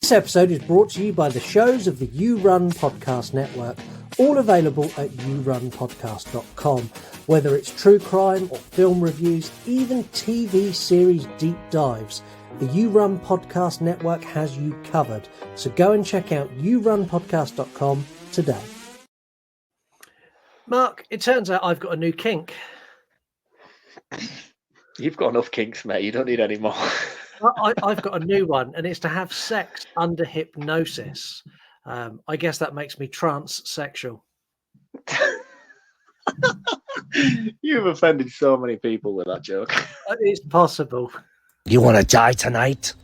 This episode is brought to you by the shows of the You Run Podcast Network, all available at yourunpodcast.com. Whether it's true crime or film reviews, even TV series deep dives, the You Run Podcast Network has you covered. So go and check out yourunpodcast.com today. Mark, it turns out I've got a new kink. You've got enough kinks, mate. You don't need any more. I've got a new one, and it's to have sex under hypnosis. I guess that makes me transsexual. You've offended so many people with that joke. It's possible. You want to die tonight?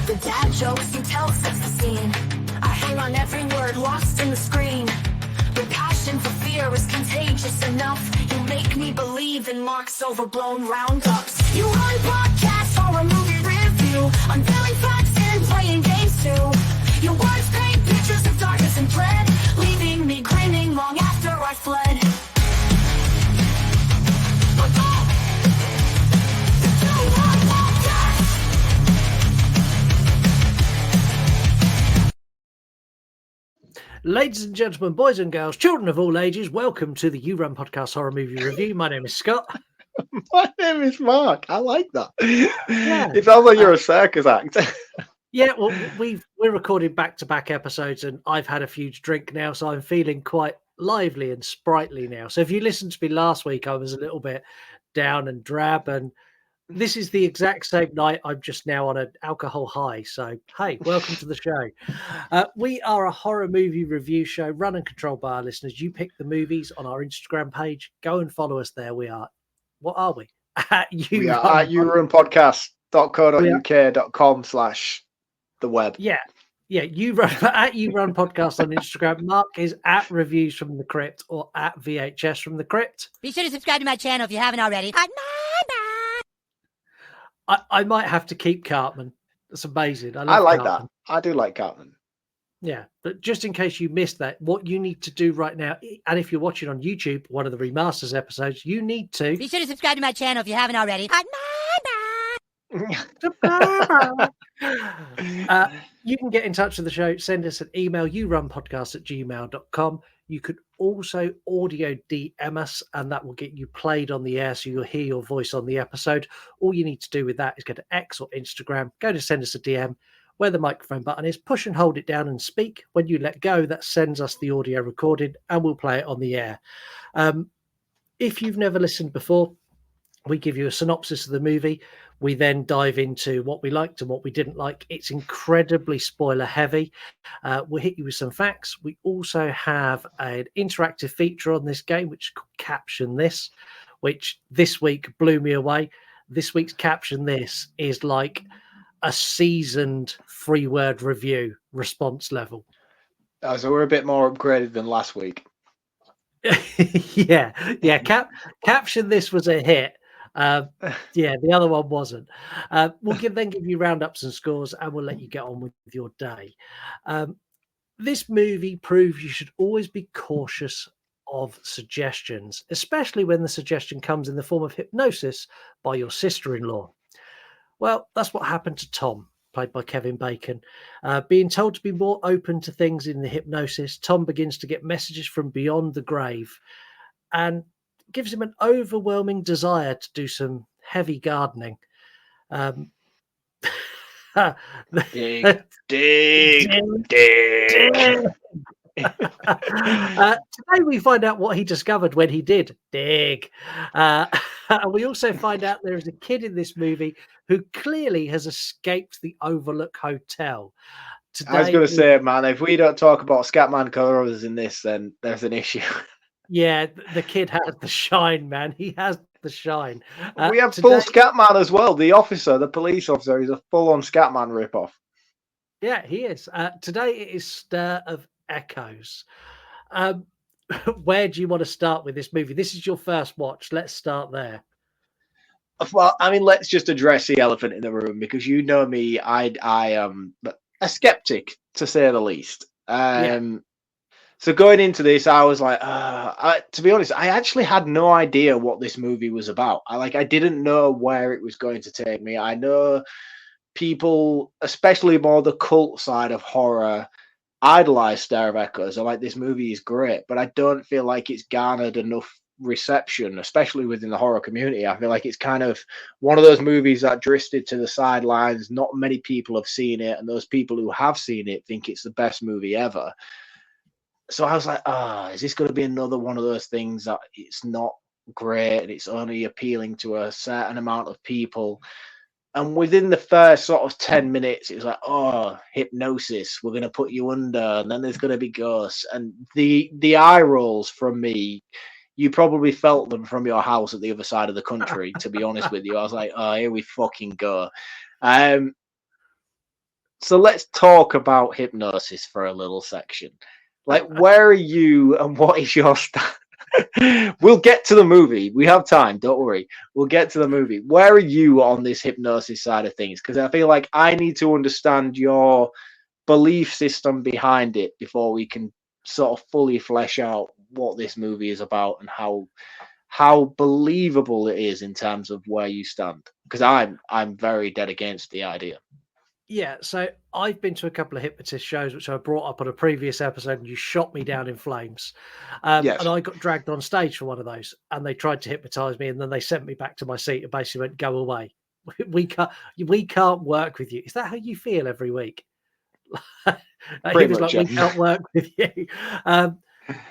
The dad jokes you tell sets the scene. I hang on every word lost in the screen. Your passion for fear is contagious enough. You make me believe in Mark's overblown roundups. You run podcasts for a movie review, unveiling facts and playing games too. Your words paint pictures of darkness and dread, leaving me grinning long after I fled. Ladies and gentlemen, boys and girls, children of all ages, welcome to the You Run Podcast Horror Movie Review. My name is Scott. My name is Mark. I like that. Yeah. It sounds like you're a circus act. Yeah, well, we're recording back-to-back episodes, and I've had a huge drink now, so I'm feeling quite lively and sprightly now. So if you listened to me last week, I was a little bit down and drab, and this is the exact same night. I'm just now on an alcohol high. So, hey, welcome to the show. We are a horror movie review show run and controlled by our listeners. You pick the movies on our Instagram page. Go and follow us there. We are, what are we? We are at yourunpodcast.co.uk.com/the web. Yeah. You run at You Run Podcast on Instagram. Mark is at Reviews from the Crypt or at VHS from the Crypt. Be sure to subscribe to my channel if you haven't already. I might have to keep Cartman. That's amazing. I like Cartman. that. I do like Cartman. Yeah, but just in case you missed that, what you need to do right now, and if you're watching on YouTube, one of the remasters episodes, you need to Be sure to subscribe to my channel if you haven't already. You can get in touch with the show. Send us an email, yourunpodcast@gmail.com. You could also audio DM us, and that will get you played on the air, so you'll hear your voice on the episode. All you need to do with that is go to X or Instagram, go to send us a DM, where the microphone button is, push and hold it down and speak. When you let go, that sends us the audio recorded, and we'll play it on the air. If you've never listened before, we give you a synopsis of the movie. We then dive into what we liked and what we didn't like. It's incredibly spoiler heavy. We'll hit you with some facts. We also have an interactive feature on this game, which is called Caption This, which this week blew me away. This week's Caption This is like a seasoned 3-word review response level. So we're a bit more upgraded than last week. Yeah. Caption This was a hit. The other one wasn't. We'll then give you roundups and scores, and we'll let you get on with your day. This movie proves you should always be cautious of suggestions, especially when the suggestion comes in the form of hypnosis by your sister-in-law. Well, that's what happened to Tom, played by Kevin Bacon. Being told to be more open to things in the hypnosis, Tom begins to get messages from beyond the grave, and gives him an overwhelming desire to do some heavy gardening. Dig. Today we find out what he discovered when he did dig. And we also find out there is a kid in this movie who clearly has escaped the Overlook Hotel. Today, I was going to say, man, if we don't talk about Scatman Crothers in this, then there's an issue. Yeah, the kid has the shine, man. He has the shine. We have full Scatman as well. The officer, the police officer, is a full-on Scatman ripoff. Yeah, he is. Today it is Stir of Echoes. Where do you want to start with this movie? This is your first watch. Let's start there. Well, I mean, let's just address the elephant in the room, because you know me, I am a skeptic, to say the least. So going into this, I was like, to be honest, I actually had no idea what this movie was about. I didn't know where it was going to take me. I know people, especially more the cult side of horror, idolize Stare of Echoes. I'm like, this movie is great, but I don't feel like it's garnered enough reception, especially within the horror community. I feel like it's kind of one of those movies that drifted to the sidelines. Not many people have seen it, and those people who have seen it think it's the best movie ever. So I was like, is this going to be another one of those things that it's not great and it's only appealing to a certain amount of people? And within the first sort of 10 minutes, it was like, oh, hypnosis, we're going to put you under, and then there's going to be ghosts. And the eye rolls from me, you probably felt them from your house at the other side of the country, to be honest with you. I was like, oh, here we fucking go. So let's talk about hypnosis for a little section. Like, where are you and what is your stand? We'll get to the movie. We have time. Don't worry. We'll get to the movie. Where are you on this hypnosis side of things? Because I feel like I need to understand your belief system behind it before we can sort of fully flesh out what this movie is about and how believable it is in terms of where you stand. Because I'm very dead against the idea. Yeah, so I've been to a couple of hypnotist shows, which I brought up on a previous episode, and you shot me down in flames. Yes. And I got dragged on stage for one of those, and they tried to hypnotize me, and then they sent me back to my seat and basically went, "Go away. We can't work with you." Is that how you feel every week? He was like, Yeah. "We can't work with you."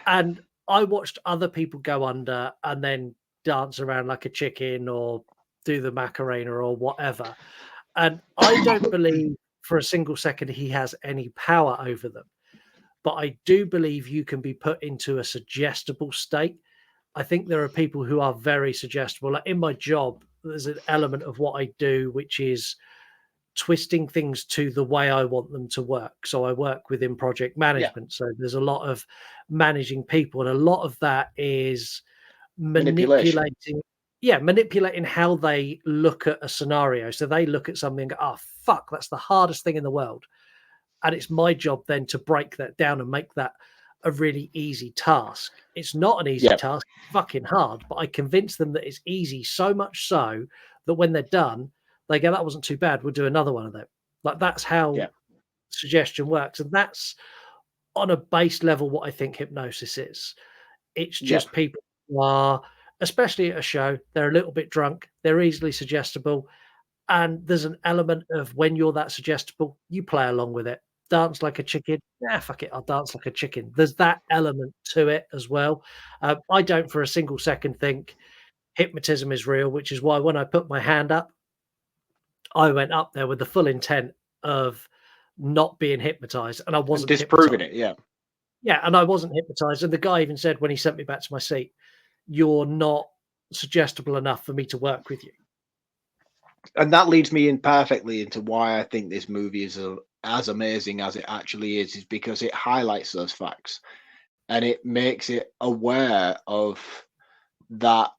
And I watched other people go under and then dance around like a chicken or do the Macarena or whatever. And I don't believe for a single second he has any power over them. But I do believe you can be put into a suggestible state. I think there are people who are very suggestible. Like in my job, there's an element of what I do, which is twisting things to the way I want them to work. So I work within project management. So there's a lot of managing people, and a lot of that is manipulating manipulating how they look at a scenario. So they look at something and go, oh fuck, that's the hardest thing in the world, and it's my job then to break that down and make that a really easy task. It's not an easy task, it's fucking hard, but I convince them that it's easy, so much so that when they're done they go, that wasn't too bad, we'll do another one of them. Like that's how suggestion works, and that's on a base level what I think hypnosis is. It's just people who are, especially at a show, they're a little bit drunk, they're easily suggestible, and there's an element of when you're that suggestible, you play along with it. Dance like a chicken. Yeah, fuck it, I'll dance like a chicken. There's that element to it as well. I don't for a single second think hypnotism is real, which is why when I put my hand up, I went up there with the full intent of not being hypnotized, and I wasn't disproving hypnotized. it. Yeah, and I wasn't hypnotized. And the guy even said when he sent me back to my seat, "You're not suggestible enough for me to work with you." And that leads me in perfectly into why I think this movie is as amazing as it actually is because it highlights those facts and it makes it aware of that.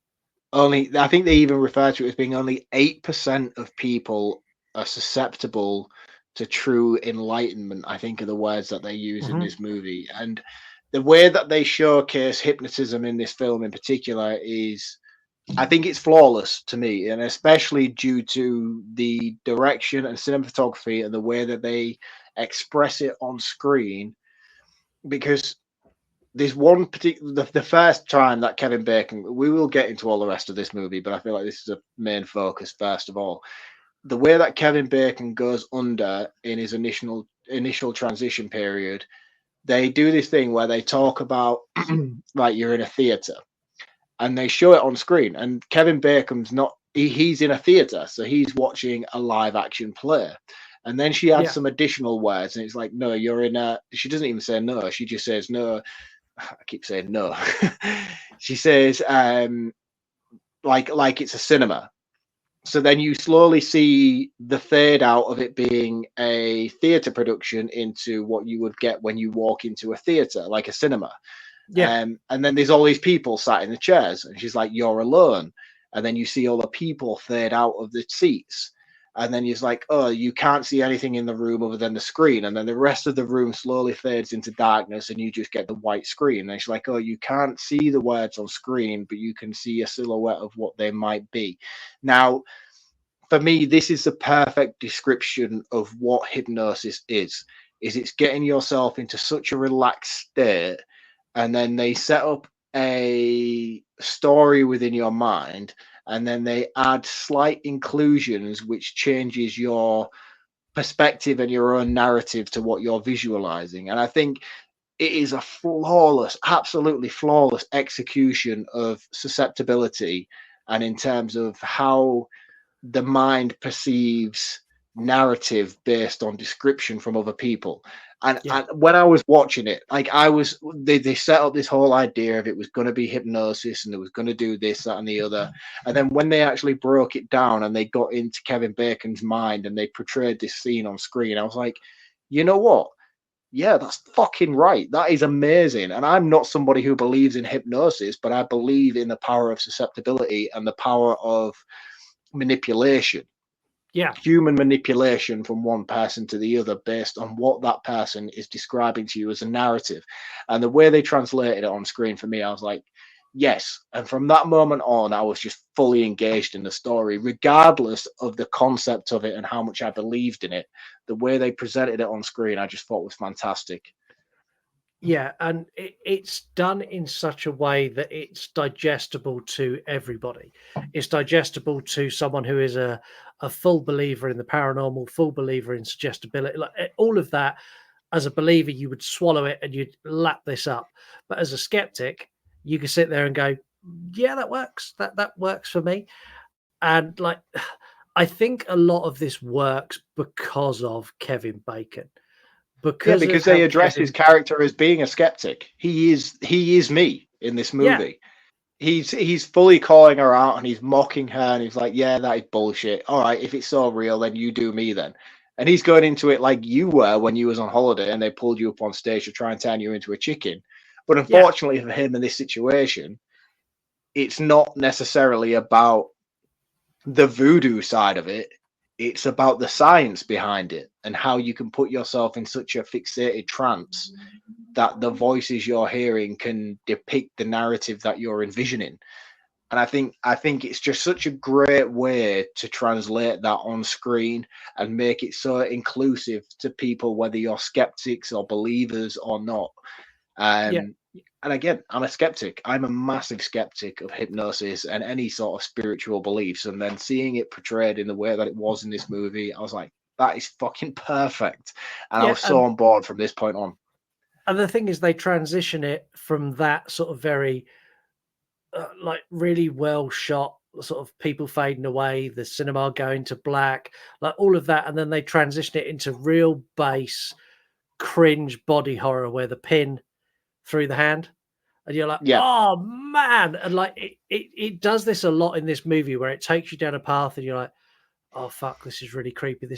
I think they even refer to it as being only 8% of people are susceptible to true enlightenment, I think are the words that they use in this movie. And the way that they showcase hypnotism in this film in particular is, I think it's flawless to me, and especially due to the direction and cinematography and the way that they express it on screen. Because there's one particular, the first time that Kevin Bacon, we will get into all the rest of this movie, but I feel like this is a main focus first of all. The way that Kevin Bacon goes under in his initial transition period, they do this thing where they talk about like you're in a theater and they show it on screen, and Kevin Bacon's not, he's in a theater, so he's watching a live action play. And then she adds some additional words, and it's like, no, you're in a, she doesn't even say no, she just says no. I keep saying no. She says like it's a cinema. So then you slowly see the fade out of it being a theater production into what you would get when you walk into a theater, like a cinema. And then there's all these people sat in the chairs, and she's like, you're alone. And then you see all the people fade out of the seats. And then he's like, oh, you can't see anything in the room other than the screen. And then the rest of the room slowly fades into darkness and you just get the white screen. And it's like, oh, you can't see the words on screen, but you can see a silhouette of what they might be. Now, for me, this is the perfect description of what hypnosis is it's getting yourself into such a relaxed state, and then they set up a story within your mind, and then they add slight inclusions which changes your perspective and your own narrative to what you're visualizing. And I think it is a flawless, absolutely flawless execution of susceptibility, and in terms of how the mind perceives narrative based on description from other people. And when I was watching it, like they set up this whole idea of it was going to be hypnosis and it was going to do this, that, and the other. And then when they actually broke it down and they got into Kevin Bacon's mind and they portrayed this scene on screen, I was like, you know what? Yeah, that's fucking right. That is amazing. And I'm not somebody who believes in hypnosis, but I believe in the power of susceptibility and the power of manipulation. Human manipulation from one person to the other based on what that person is describing to you as a narrative. And the way they translated it on screen, for me, I was like, yes. And from that moment on, I was just fully engaged in the story, regardless of the concept of it and how much I believed in it. The way they presented it on screen, I just thought was fantastic. Yeah, and it's done in such a way that it's digestible to everybody. It's digestible to someone who is a full believer in the paranormal, full believer in suggestibility, like all of that. As a believer, you would swallow it and you'd lap this up. But as a skeptic, you can sit there and go, yeah, that works. That works for me. And like, I think a lot of this works because of Kevin Bacon. Because they address his character as being a skeptic. He is me in this movie. Yeah. He's fully calling her out and he's mocking her and he's like, yeah, that is bullshit. All right, if it's so real, then you do me then. And he's going into it like you were when you was on holiday and they pulled you up on stage to try and turn you into a chicken. But unfortunately for him in this situation, it's not necessarily about the voodoo side of it. It's about the science behind it and how you can put yourself in such a fixated trance that the voices you're hearing can depict the narrative that you're envisioning. And I think it's just such a great way to translate that on screen and make it so inclusive to people, whether you're skeptics or believers or not. And again, I'm a skeptic. I'm a massive skeptic of hypnosis and any sort of spiritual beliefs. And then seeing it portrayed in the way that it was in this movie, I was like, that is fucking perfect. And I was so on board from this point on. And the thing is, they transition it from that sort of very, like really well shot, sort of people fading away, the cinema going to black, like all of that. And then they transition it into real base, cringe body horror where the pin through the hand. And you're like, oh man. And like it does this a lot in this movie where it takes you down a path and you're like, oh fuck, this is really creepy.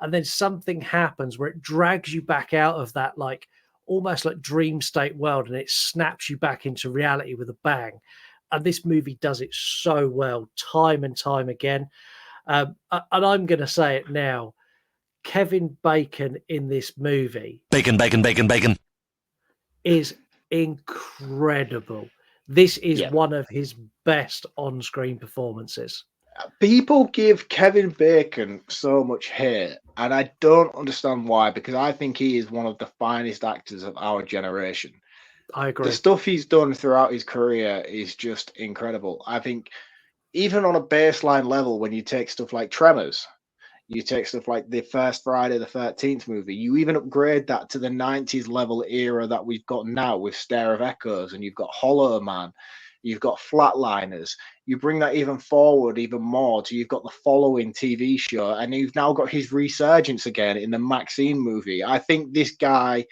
And then something happens where it drags you back out of that, like almost like dream state world, and it snaps you back into reality with a bang. And this movie does it so well, time and time again. And I'm going to say it now. Kevin Bacon in this movie. Bacon. Is incredible. This is one of his best on-screen performances. People give Kevin Bacon so much hate, and I don't understand why, because I think he is one of the finest actors of our generation. I agree. The stuff he's done throughout his career is just incredible. I think even on a baseline level, when you take stuff like Tremors, you take stuff like the first Friday the 13th movie, you even upgrade that to the 90s level era that we've got now with Stare of Echoes, and you've got Hollow Man, you've got Flatliners. You bring that even forward even more to you've got the Following TV show, and you've now got his resurgence again in the Maxine movie. I think this guy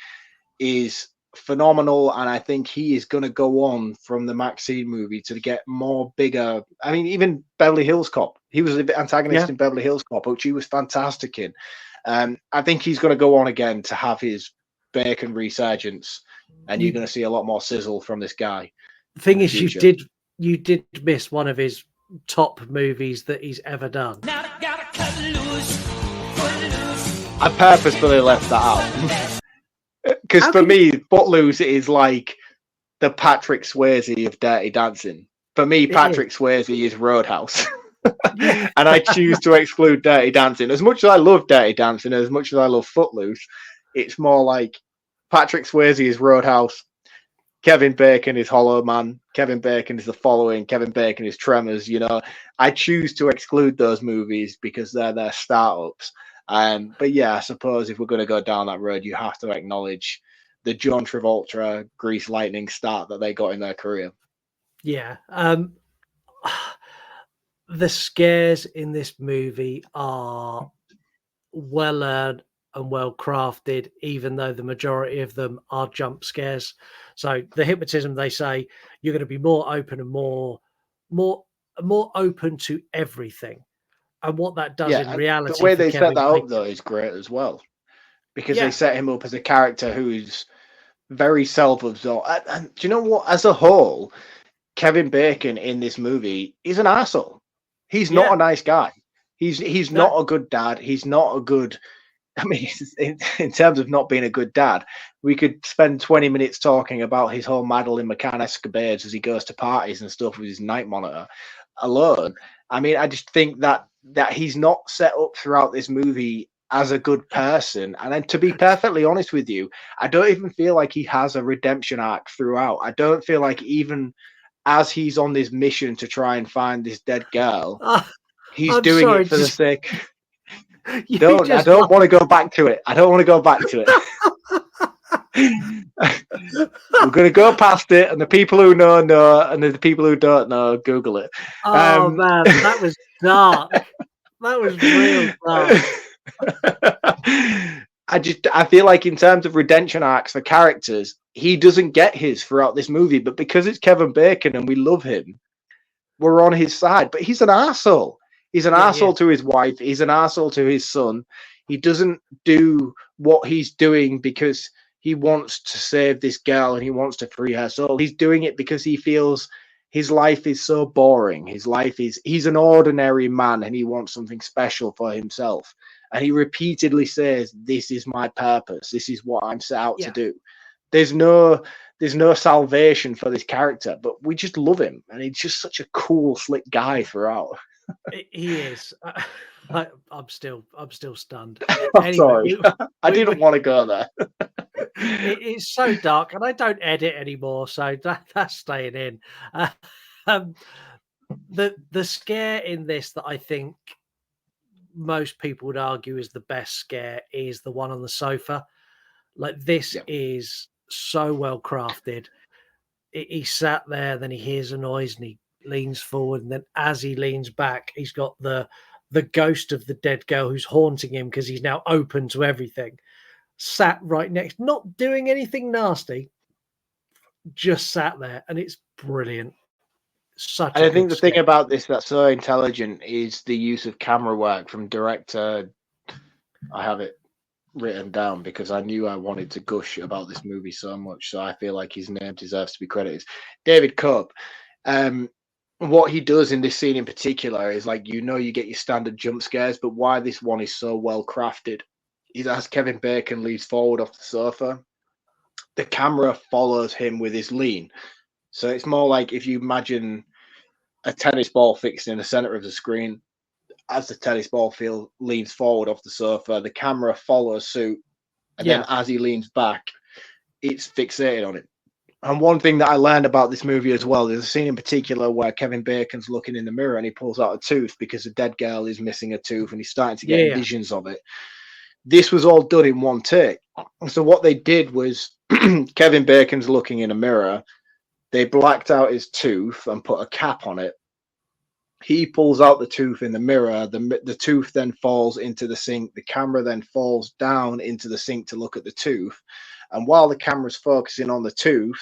is phenomenal, and I think he is going to go on from the Maxine movie to get more bigger. I mean, even Beverly Hills Cop, he was the antagonist in Beverly Hills Cop, which he was fantastic in. I think he's going to go on again to have his Bacon resurgence, and you're going to see a lot more sizzle from this guy. The thing is, you did miss one of his top movies that he's ever done. Now I gotta cut loose. I purposefully left that out. Because for me, Footloose is like the Patrick Swayze of Dirty Dancing. For me, Patrick Swayze is Roadhouse. Yeah. And I choose to exclude Dirty Dancing. As much as I love Dirty Dancing, as much as I love Footloose, it's more like Patrick Swayze is Roadhouse, Kevin Bacon is Hollow Man, Kevin Bacon is The Following, Kevin Bacon is Tremors. You know, I choose to exclude those movies because they're their startups. But yeah, I suppose if we're going to go down that road, you have to acknowledge the John Travolta, Grease Lightning start that they got in their career. Yeah. The scares in this movie are well earned and well crafted, even though the majority of them are jump scares. So the hypnotism, they say you're going to be more open and more open to everything. And what that does in reality, the way for they Kevin set that up Bacon, though is great as well, because Yeah. they set him up as a character who's very self-absorbed. And do you know what? As a whole, Kevin Bacon in this movie is an asshole. He's not Yeah. a nice guy. He's No. not a good dad. He's not a good. I mean, in terms of not being a good dad, we could spend 20 minutes talking about his whole Madeline McCann escapades as he goes to parties and stuff with his night monitor alone. I mean, I just think that he's not set up throughout this movie as a good person. And then, to be perfectly honest with you, I don't even feel like he has a redemption arc throughout. I don't feel like, even as he's on this mission to try and find this dead girl, he's I'm doing sorry, it for the just- sake. I You don't just want to go back to it. I don't want to go back to it. We're going to go past it, and the people who know, and the people who don't know, Google it. Oh man, that was dark. That was real dark. I feel like, in terms of redemption arcs for characters, he doesn't get his throughout this movie, but because it's Kevin Bacon and we love him, we're on his side. But he's an arsehole. He's an arsehole to his wife. He's an arsehole to his son. He doesn't do what he's doing because he wants to save this girl and he wants to free her soul. He's doing it because he feels his life is so boring. He's an ordinary man and he wants something special for himself. And he repeatedly says, "This is my purpose. This is what I'm set out to do." There's no salvation for this character, but we just love him. And he's just such a cool, slick guy throughout. He is. I'm still stunned. I'm sorry. I didn't want to go there. It's so dark, and I don't edit anymore, so that's staying in. The scare in this that I think most people would argue is the best scare is the one on the sofa. Like, this is so well crafted. He sat there, then he hears a noise and he leans forward, and then as he leans back, he's got the ghost of the dead girl who's haunting him because he's now open to everything, sat right next, not doing anything nasty, just sat there, and it's brilliant. And I think the thing about this that's so intelligent is the use of camera work from director. I have it written down because I knew I wanted to gush about this movie so much, so I feel like his name deserves to be credited. David Cope. What he does in this scene in particular is, like, you get your standard jump scares, but why this one is so well crafted is, as Kevin Bacon leans forward off the sofa, the camera follows him with his lean. So it's more like if you imagine a tennis ball fixed in the center of the screen. As the tennis ball leans forward off the sofa, the camera follows suit, and then as he leans back, it's fixated on it. And one thing that I learned about this movie as well, there's a scene in particular where Kevin Bacon's looking in the mirror and he pulls out a tooth because a dead girl is missing a tooth and he's starting to get visions of it. This was all done in one take. So what they did was Kevin Bacon's looking in a mirror. They blacked out his tooth and put a cap on it. He pulls out the tooth in the mirror. The tooth then falls into the sink. The camera then falls down into the sink to look at the tooth. And while the camera's focusing on the tooth,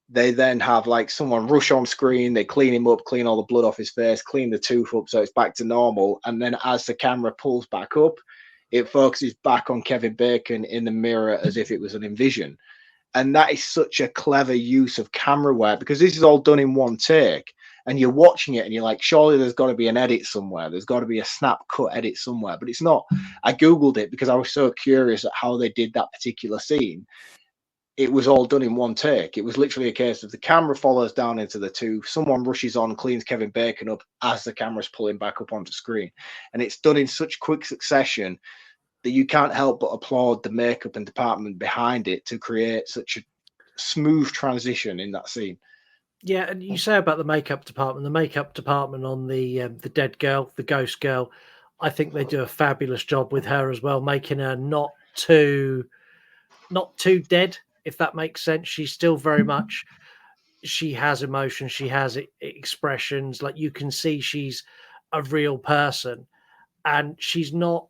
they then have like someone rush on screen. They clean him up, clean all the blood off his face, clean the tooth up so it's back to normal. And then as the camera pulls back up, it focuses back on Kevin Bacon in the mirror as if it was an envision. And that is such a clever use of camera work because this is all done in one take. and you're watching it and you're like, surely there's got to be an edit somewhere. There's got to be a snap cut edit somewhere, but it's not. I Googled it because I was so curious at how they did that particular scene. It was all done in one take. It was literally a case of the camera follows down into the tube. Someone rushes on, cleans Kevin Bacon up as the camera's pulling back up onto screen. And it's done in such quick succession that you can't help but applaud the makeup and department behind it to create such a smooth transition in that scene. Yeah, and you say about the makeup department on the dead girl, the ghost girl, I think they do a fabulous job with her as well, making her not too dead, if that makes sense. She's still very much, she has emotion, she has expressions, like you can see she's a real person, and she's not,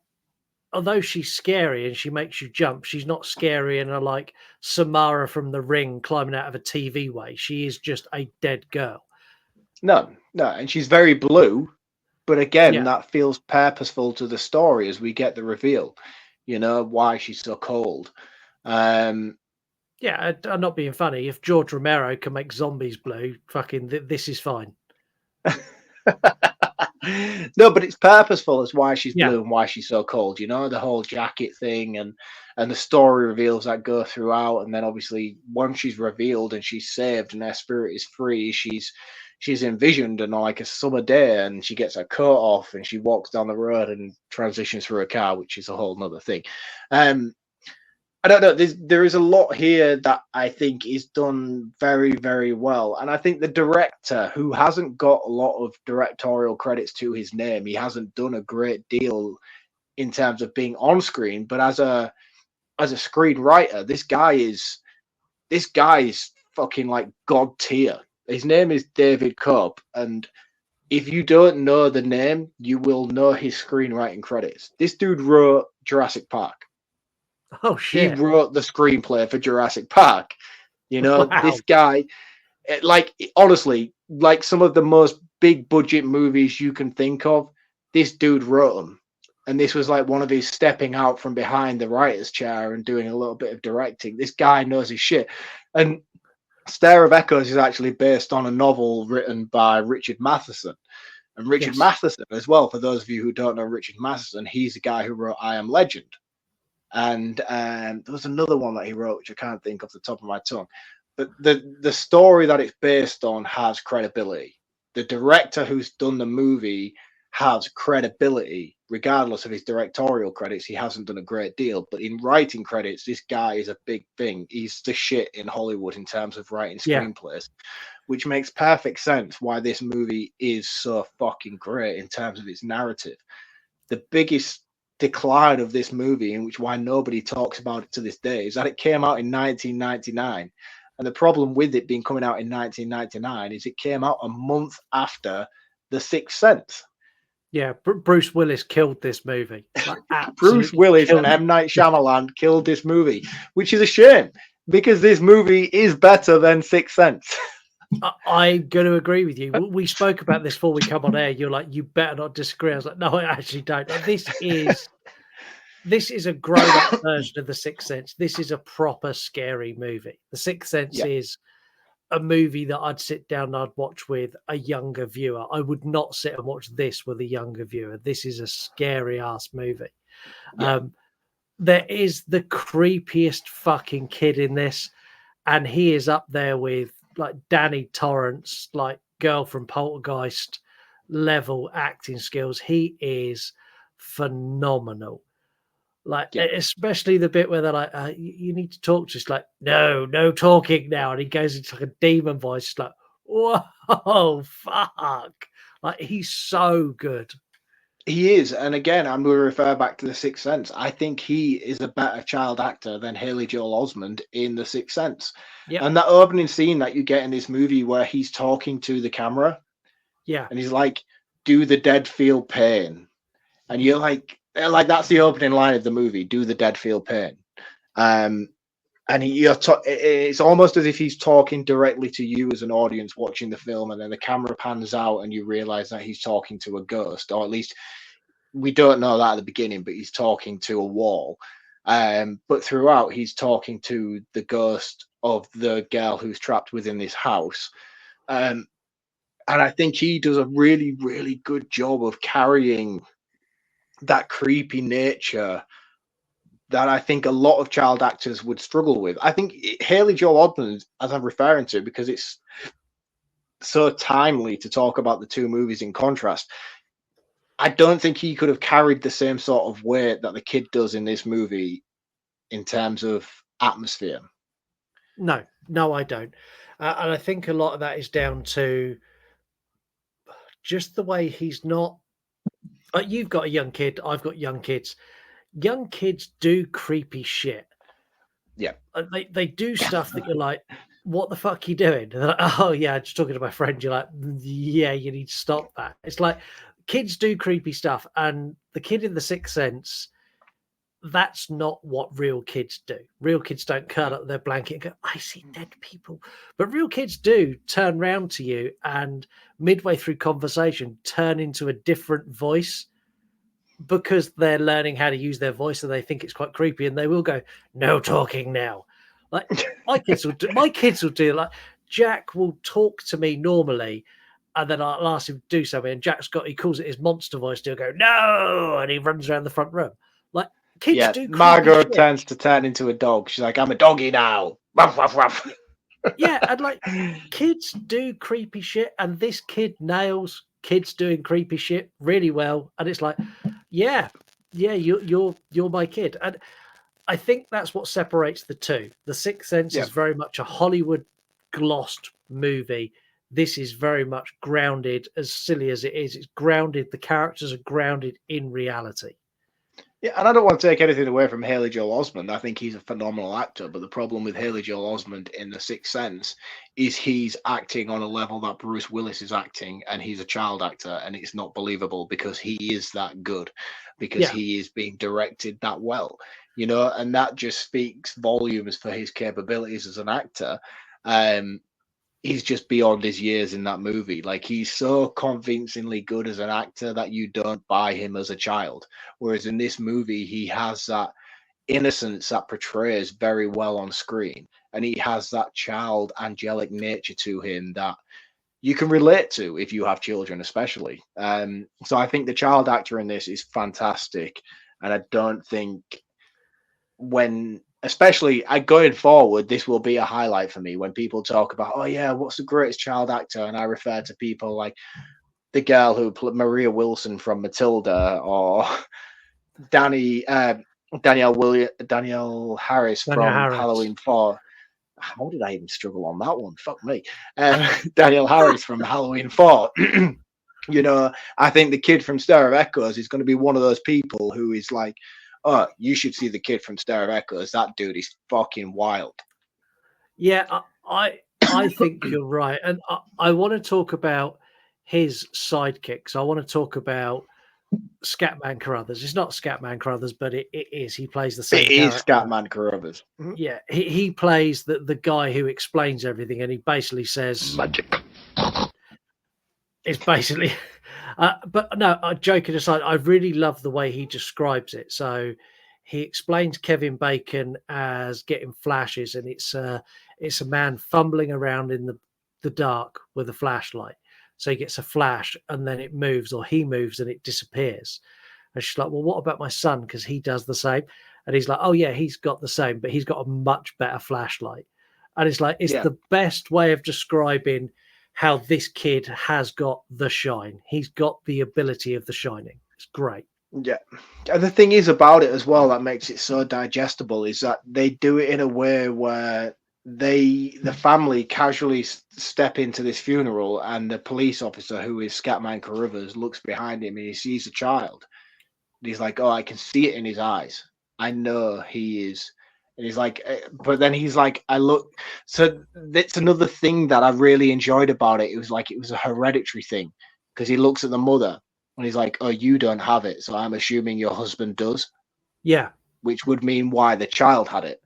although she's scary and she makes you jump, she's not scary in a like Samara from The Ring climbing out of a TV way. She is just a dead girl. No, and she's very blue, but again, Yeah. that feels purposeful to the story as we get the reveal, why she's so cold. Yeah, I'm not being funny. If George Romero can make zombies blue, fucking this is fine. No, but it's purposeful as why she's Yeah. blue and why she's so cold. The whole jacket thing and the story reveals that go throughout, and then obviously once she's revealed and she's saved and her spirit is free, she's envisioned and like a summer day, and she gets her coat off and she walks down the road and transitions through a car, which is a whole nother thing. I don't know. There is a lot here that I think is done very, very well. And I think the director, who hasn't got a lot of directorial credits to his name, he hasn't done a great deal in terms of being on screen. But as a screenwriter, this guy is fucking like god tier. His name is David Cope, and if you don't know the name, you will know his screenwriting credits. This dude wrote Jurassic Park. Oh shit! He wrote the screenplay for Jurassic Park. Wow. This guy, honestly, like some of the most big budget movies you can think of, this dude wrote them. And this was like one of his stepping out from behind the writer's chair and doing a little bit of directing. This guy knows his shit. And Stare of Echoes is actually based on a novel written by Richard Matheson. And Richard Matheson, as well, for those of you who don't know Richard Matheson, he's the guy who wrote I Am Legend. And there was another one that he wrote, which I can't think off the top of my tongue. But the story that it's based on has credibility. The director who's done the movie has credibility, regardless of his directorial credits. He hasn't done a great deal, but in writing credits, this guy is a big thing. He's the shit in Hollywood in terms of writing screenplays, which makes perfect sense why this movie is so fucking great in terms of its narrative. The biggest decline of this movie, in which why nobody talks about it to this day, is that it came out in 1999. And the problem with it being coming out in 1999 is it came out a month after The Sixth Sense. Yeah, Bruce Willis killed this movie. Like, Bruce Willis and M. Night Shyamalan killed this movie, which is a shame because this movie is better than Sixth Sense. I'm going to agree with you. We spoke about this before we come on air. You're like, you better not disagree. I was like, no, I actually don't. Like, this is a grown-up version of The Sixth Sense. This is a proper scary movie. The Sixth Sense is a movie that I'd sit down and I'd watch with a younger viewer. I would not sit and watch this with a younger viewer. This is a scary ass movie. There is the creepiest fucking kid in this, and he is up there with like Danny Torrance, like girl from Poltergeist level acting skills. He is phenomenal. Like, especially the bit where they're like, you need to talk to us. Like, no talking now. And he goes into like a demon voice. It's like, whoa, fuck. Like, he's so good. He is. And again, I'm going to refer back to The Sixth Sense. I think he is a better child actor than Haley Joel Osment in The Sixth Sense. Yep. And that opening scene that you get in this movie where he's talking to the camera. Yeah. And he's like, do the dead feel pain? And you're like that's the opening line of the movie. Do the dead feel pain? And it's almost as if he's talking directly to you as an audience watching the film, and then the camera pans out and you realize that he's talking to a ghost, or at least we don't know that at the beginning, but he's talking to a wall. But throughout, he's talking to the ghost of the girl who's trapped within this house. And And I think he does a really, really good job of carrying that creepy nature that I think a lot of child actors would struggle with. I think Haley Joel Osment, as I'm referring to, because it's so timely to talk about the two movies in contrast, I don't think he could have carried the same sort of weight that the kid does in this movie in terms of atmosphere. No, I don't. And I think a lot of that is down to just the way he's not. You've got a young kid, I've got young kids. Young kids do creepy shit. Yeah. They do stuff that you're like, what the fuck are you doing? And they're like, oh yeah, just talking to my friend. You're like, yeah, you need to stop that. It's like kids do creepy stuff, and the kid in The Sixth Sense, that's not what real kids do. Real kids don't curl up their blanket and go, I see dead people. But real kids do turn round to you and midway through conversation turn into a different voice because they're learning how to use their voice and they think it's quite creepy, and they will go, no talking now. Like my kids will do like Jack will talk to me normally, and then I'll ask him to do something, and he calls it his monster voice. He'll go, no, and he runs around the front room. Like kids do. Margot tends to turn into a dog. She's like, I'm a doggy now. Ruff, ruff, ruff. Yeah, and like kids do creepy shit, and this kid nails kids doing creepy shit really well. And it's like, yeah, you're my kid. And I think that's what separates the two. The Sixth Sense is very much a Hollywood glossed movie. This is very much grounded, as silly as it is. It's grounded. The characters are grounded in reality. Yeah, and I don't want to take anything away from Haley Joel Osment. I think he's a phenomenal actor, but the problem with Haley Joel Osment in The Sixth Sense is he's acting on a level that Bruce Willis is acting, and he's a child actor, and it's not believable because he is that good, because he is being directed that well, you know, and that just speaks volumes for his capabilities as an actor. He's just beyond his years in that movie. Like, he's so convincingly good as an actor that you don't buy him as a child. Whereas in this movie, he has that innocence that portrays very well on screen. And he has that child angelic nature to him that you can relate to if you have children, especially. So I think the child actor in this is fantastic. And I don't think especially going forward, this will be a highlight for me when people talk about, oh yeah, what's the greatest child actor? And I refer to people like the girl who played Maria Wilson from Matilda, or Danielle Harris from Halloween 4. How did I even struggle on that one? Fuck me. Danielle Harris from Halloween 4. You know, I think the kid from Star of Echoes is going to be one of those people who is like, oh, you should see the kid from Star of Echoes. That dude is fucking wild. Yeah, I think you're right. And I want to talk about his sidekicks. I want to talk about Scatman Carruthers. It's not Scatman Carruthers, but it is. He plays the same character. It is Scatman Carruthers. Yeah, he plays the guy who explains everything, and he basically says... Magic. It's basically... but no, joking aside, I really love the way he describes it. So he explains Kevin Bacon as getting flashes, and it's a man fumbling around in the dark with a flashlight. So he gets a flash, and then it moves, or he moves, and it disappears. And she's like, well, what about my son? Because he does the same. And he's like, oh yeah, he's got the same, but he's got a much better flashlight. And it's like, it's the best way of describing how this kid has got the shine. He's got the ability of The Shining. It's great. Yeah. And the thing is about it as well that makes it so digestible is that they do it in a way where the family casually step into this funeral, and the police officer, who is Scatman Carruthers, looks behind him and he sees a child. And he's like, oh, I can see it in his eyes. I know he is. And he's like, but then he's like, I look. So that's another thing that I really enjoyed about it. It was like, it was a hereditary thing, because he looks at the mother and he's like, oh, you don't have it. So I'm assuming your husband does. Yeah. Which would mean why the child had it.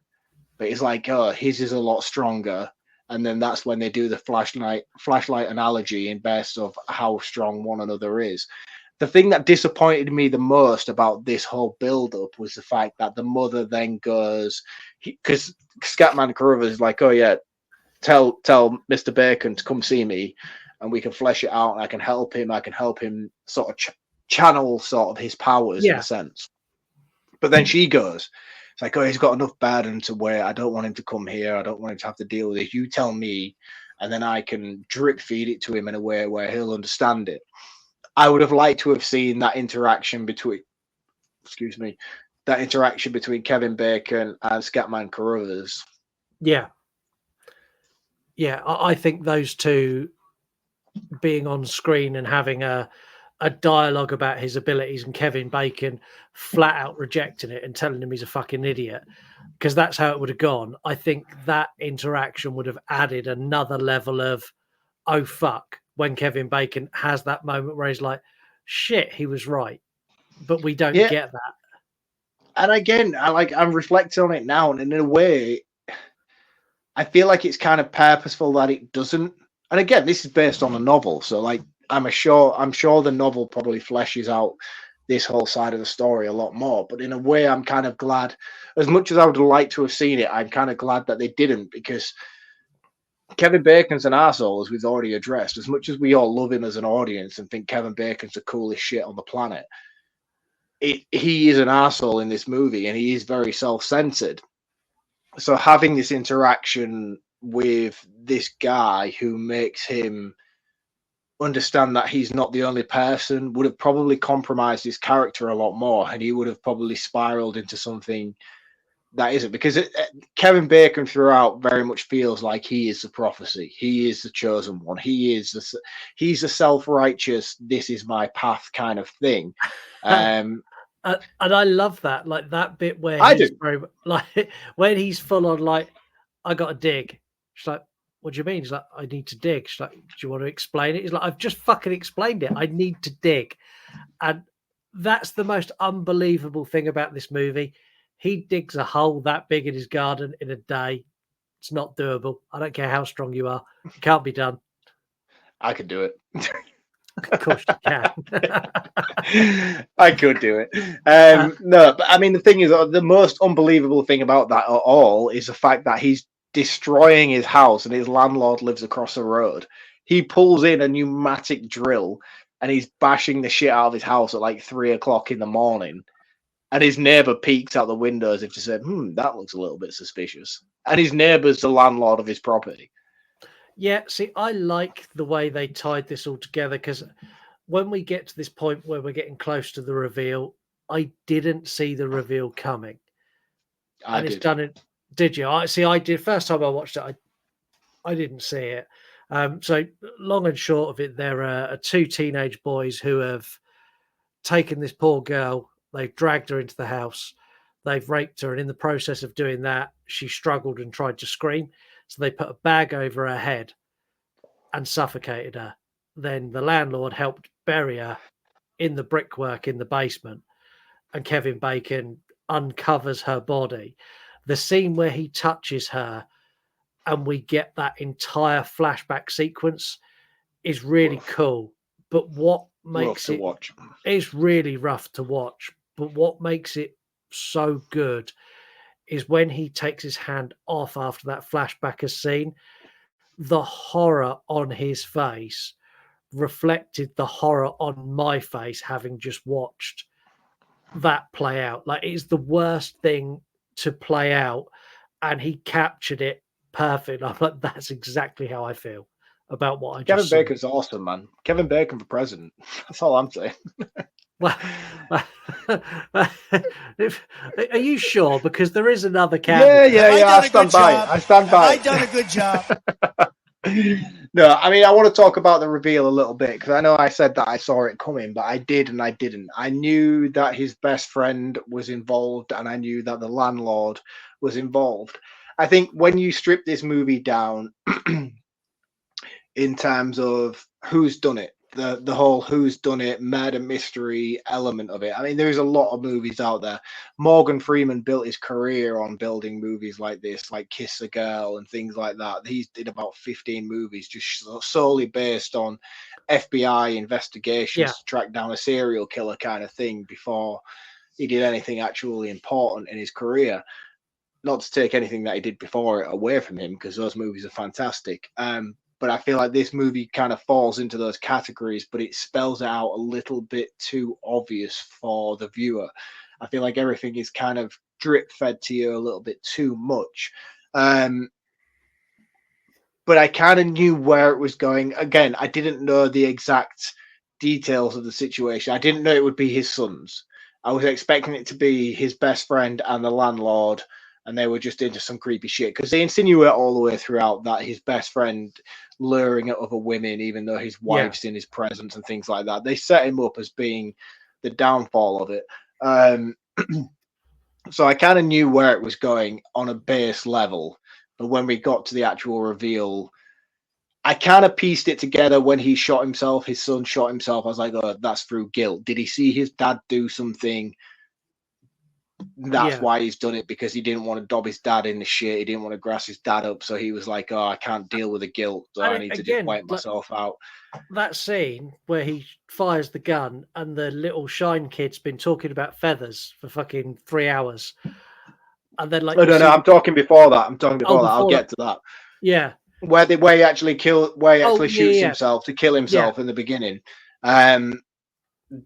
But it's like, oh, his is a lot stronger. And then that's when they do the flashlight analogy in best of how strong one another is. The thing that disappointed me the most about this whole build-up was the fact that the mother then goes, because Scatman Carruthers is like, oh yeah, tell Mr. Bacon to come see me. and we can flesh it out, and I can help him sort of channel sort of his powers in a sense. But then she goes, it's like, oh, he's got enough burden to wear. I don't want him to come here. I don't want him to have to deal with it. You tell me, and then I can drip feed it to him in a way where he'll understand it. I would have liked to have seen that interaction between, Kevin Bacon and Scatman Carruthers. Yeah. Yeah, I think those two being on screen and having a dialogue about his abilities, and Kevin Bacon flat out rejecting it and telling him he's a fucking idiot, because that's how it would have gone. I think that interaction would have added another level of, oh fuck, when Kevin Bacon has that moment where he's like, shit, he was right. But we don't get that. And again, I'm reflecting on it now, and in a way, I feel like it's kind of purposeful that it doesn't. And again, this is based on a novel, so like I'm sure the novel probably fleshes out this whole side of the story a lot more. But in a way, I'm kind of glad, as much as I would like to have seen it, I'm kind of glad that they didn't, because Kevin Bacon's an arsehole, as we've already addressed. As much as we all love him as an audience and think Kevin Bacon's the coolest shit on the planet, he is an arsehole in this movie, and he is very self-centered. So having this interaction with this guy who makes him understand that he's not the only person would have probably compromised his character a lot more, and he would have probably spiraled into something that isn't, because Kevin Bacon throughout very much feels like he is the prophecy. He is the chosen one. He's a self-righteous, this is my path kind of thing. And I love that, like that bit where like when he's full on like, I got to dig. She's like, what do you mean? He's like, I need to dig. She's like, do you want to explain it? He's like, I've just fucking explained it. I need to dig. And that's the most unbelievable thing about this movie. He digs a hole that big in his garden in a day. It's not doable. I don't care how strong you are. It can't be done. I could do it. Of course you can. I could do it. No, but I mean, the thing is, the most unbelievable thing about that at all is the fact that he's destroying his house and his landlord lives across the road. He pulls in a pneumatic drill and he's bashing the shit out of his house at like 3 o'clock in the morning. And his neighbor peeks out the window as if to say, that looks a little bit suspicious. And his neighbor's the landlord of his property. Yeah, see, I like the way they tied this all together, because when we get to this point where we're getting close to the reveal, I didn't see the reveal coming. It's done it. Did you? I did. First time I watched it, I didn't see it. So long and short of it, there are two teenage boys who have taken this poor girl. They've dragged her into the house. They've raped her. And in the process of doing that, she struggled and tried to scream. So they put a bag over her head and suffocated her. Then the landlord helped bury her in the brickwork in the basement. And Kevin Bacon uncovers her body. The scene where he touches her and we get that entire flashback sequence is really cool. But what makes it watch? It's really rough to watch. But what makes it so good is when he takes his hand off after that flashback is seen, the horror on his face reflected the horror on my face having just watched that play out. Like, it's the worst thing to play out, and he captured it perfect. I'm like, that's exactly how I feel about what I just saw. Kevin Bacon's awesome, man. Kevin Bacon for president. That's all I'm saying. Well, are you sure? Because there is another candidate. Yeah. I stand by. I've done a good job. No, I mean, I want to talk about the reveal a little bit, because I know I said that I saw it coming, but I did and I didn't. I knew that his best friend was involved, and I knew that the landlord was involved. I think when you strip this movie down in terms of who's done it, the whole who's done it murder mystery element of it. I mean, there's a lot of movies out there. Morgan Freeman built his career on building movies like this, like Kiss a Girl and things like that. He did about 15 movies just solely based on FBI investigations to track down a serial killer kind of thing before he did anything actually important in his career. Not to take anything that he did before it away from him, because those movies are fantastic. but I feel like this movie kind of falls into those categories, but it spells it out a little bit too obvious for the viewer. I feel like everything is kind of drip fed to you a little bit too much. But I kind of knew where it was going. Again, I didn't know the exact details of the situation. I didn't know it would be his sons. I was expecting it to be his best friend and the landlord, and they were just into some creepy shit because they insinuate all the way throughout that his best friend luring at other women, even though his wife's in his presence and things like that. They set him up as being the downfall of it. So I kind of knew where it was going on a base level. But when we got to the actual reveal, I kind of pieced it together when he shot himself, his son shot himself. I was like, oh, that's through guilt. Did he see his dad do something? That's why he's done it, because he didn't want to dob his dad in the shit. He didn't want to grass his dad up. So he was like, oh, I can't deal with the guilt. So I need to just wipe myself out. That scene where he fires the gun and the little Shine kid's been talking about feathers for fucking 3 hours. And then like, no, I'm talking before that. I'll get to that. Yeah. Where he actually shoots himself to kill himself in the beginning.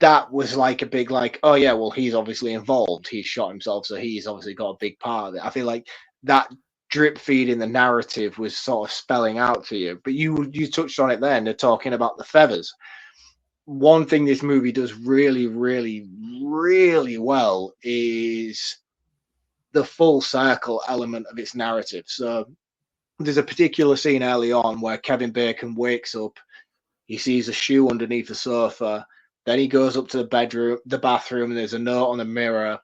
That was like a big, like, oh yeah, well, he's obviously involved. He shot himself, so he's obviously got a big part of it. I feel like that drip feed in the narrative was sort of spelling out to you. But you touched on it then. They're talking about the feathers. One thing this movie does really, really, really well is the full circle element of its narrative. So there's a particular scene early on where Kevin Bacon wakes up, he sees a shoe underneath the sofa, then he goes up to the bathroom, and there's a note on the mirror,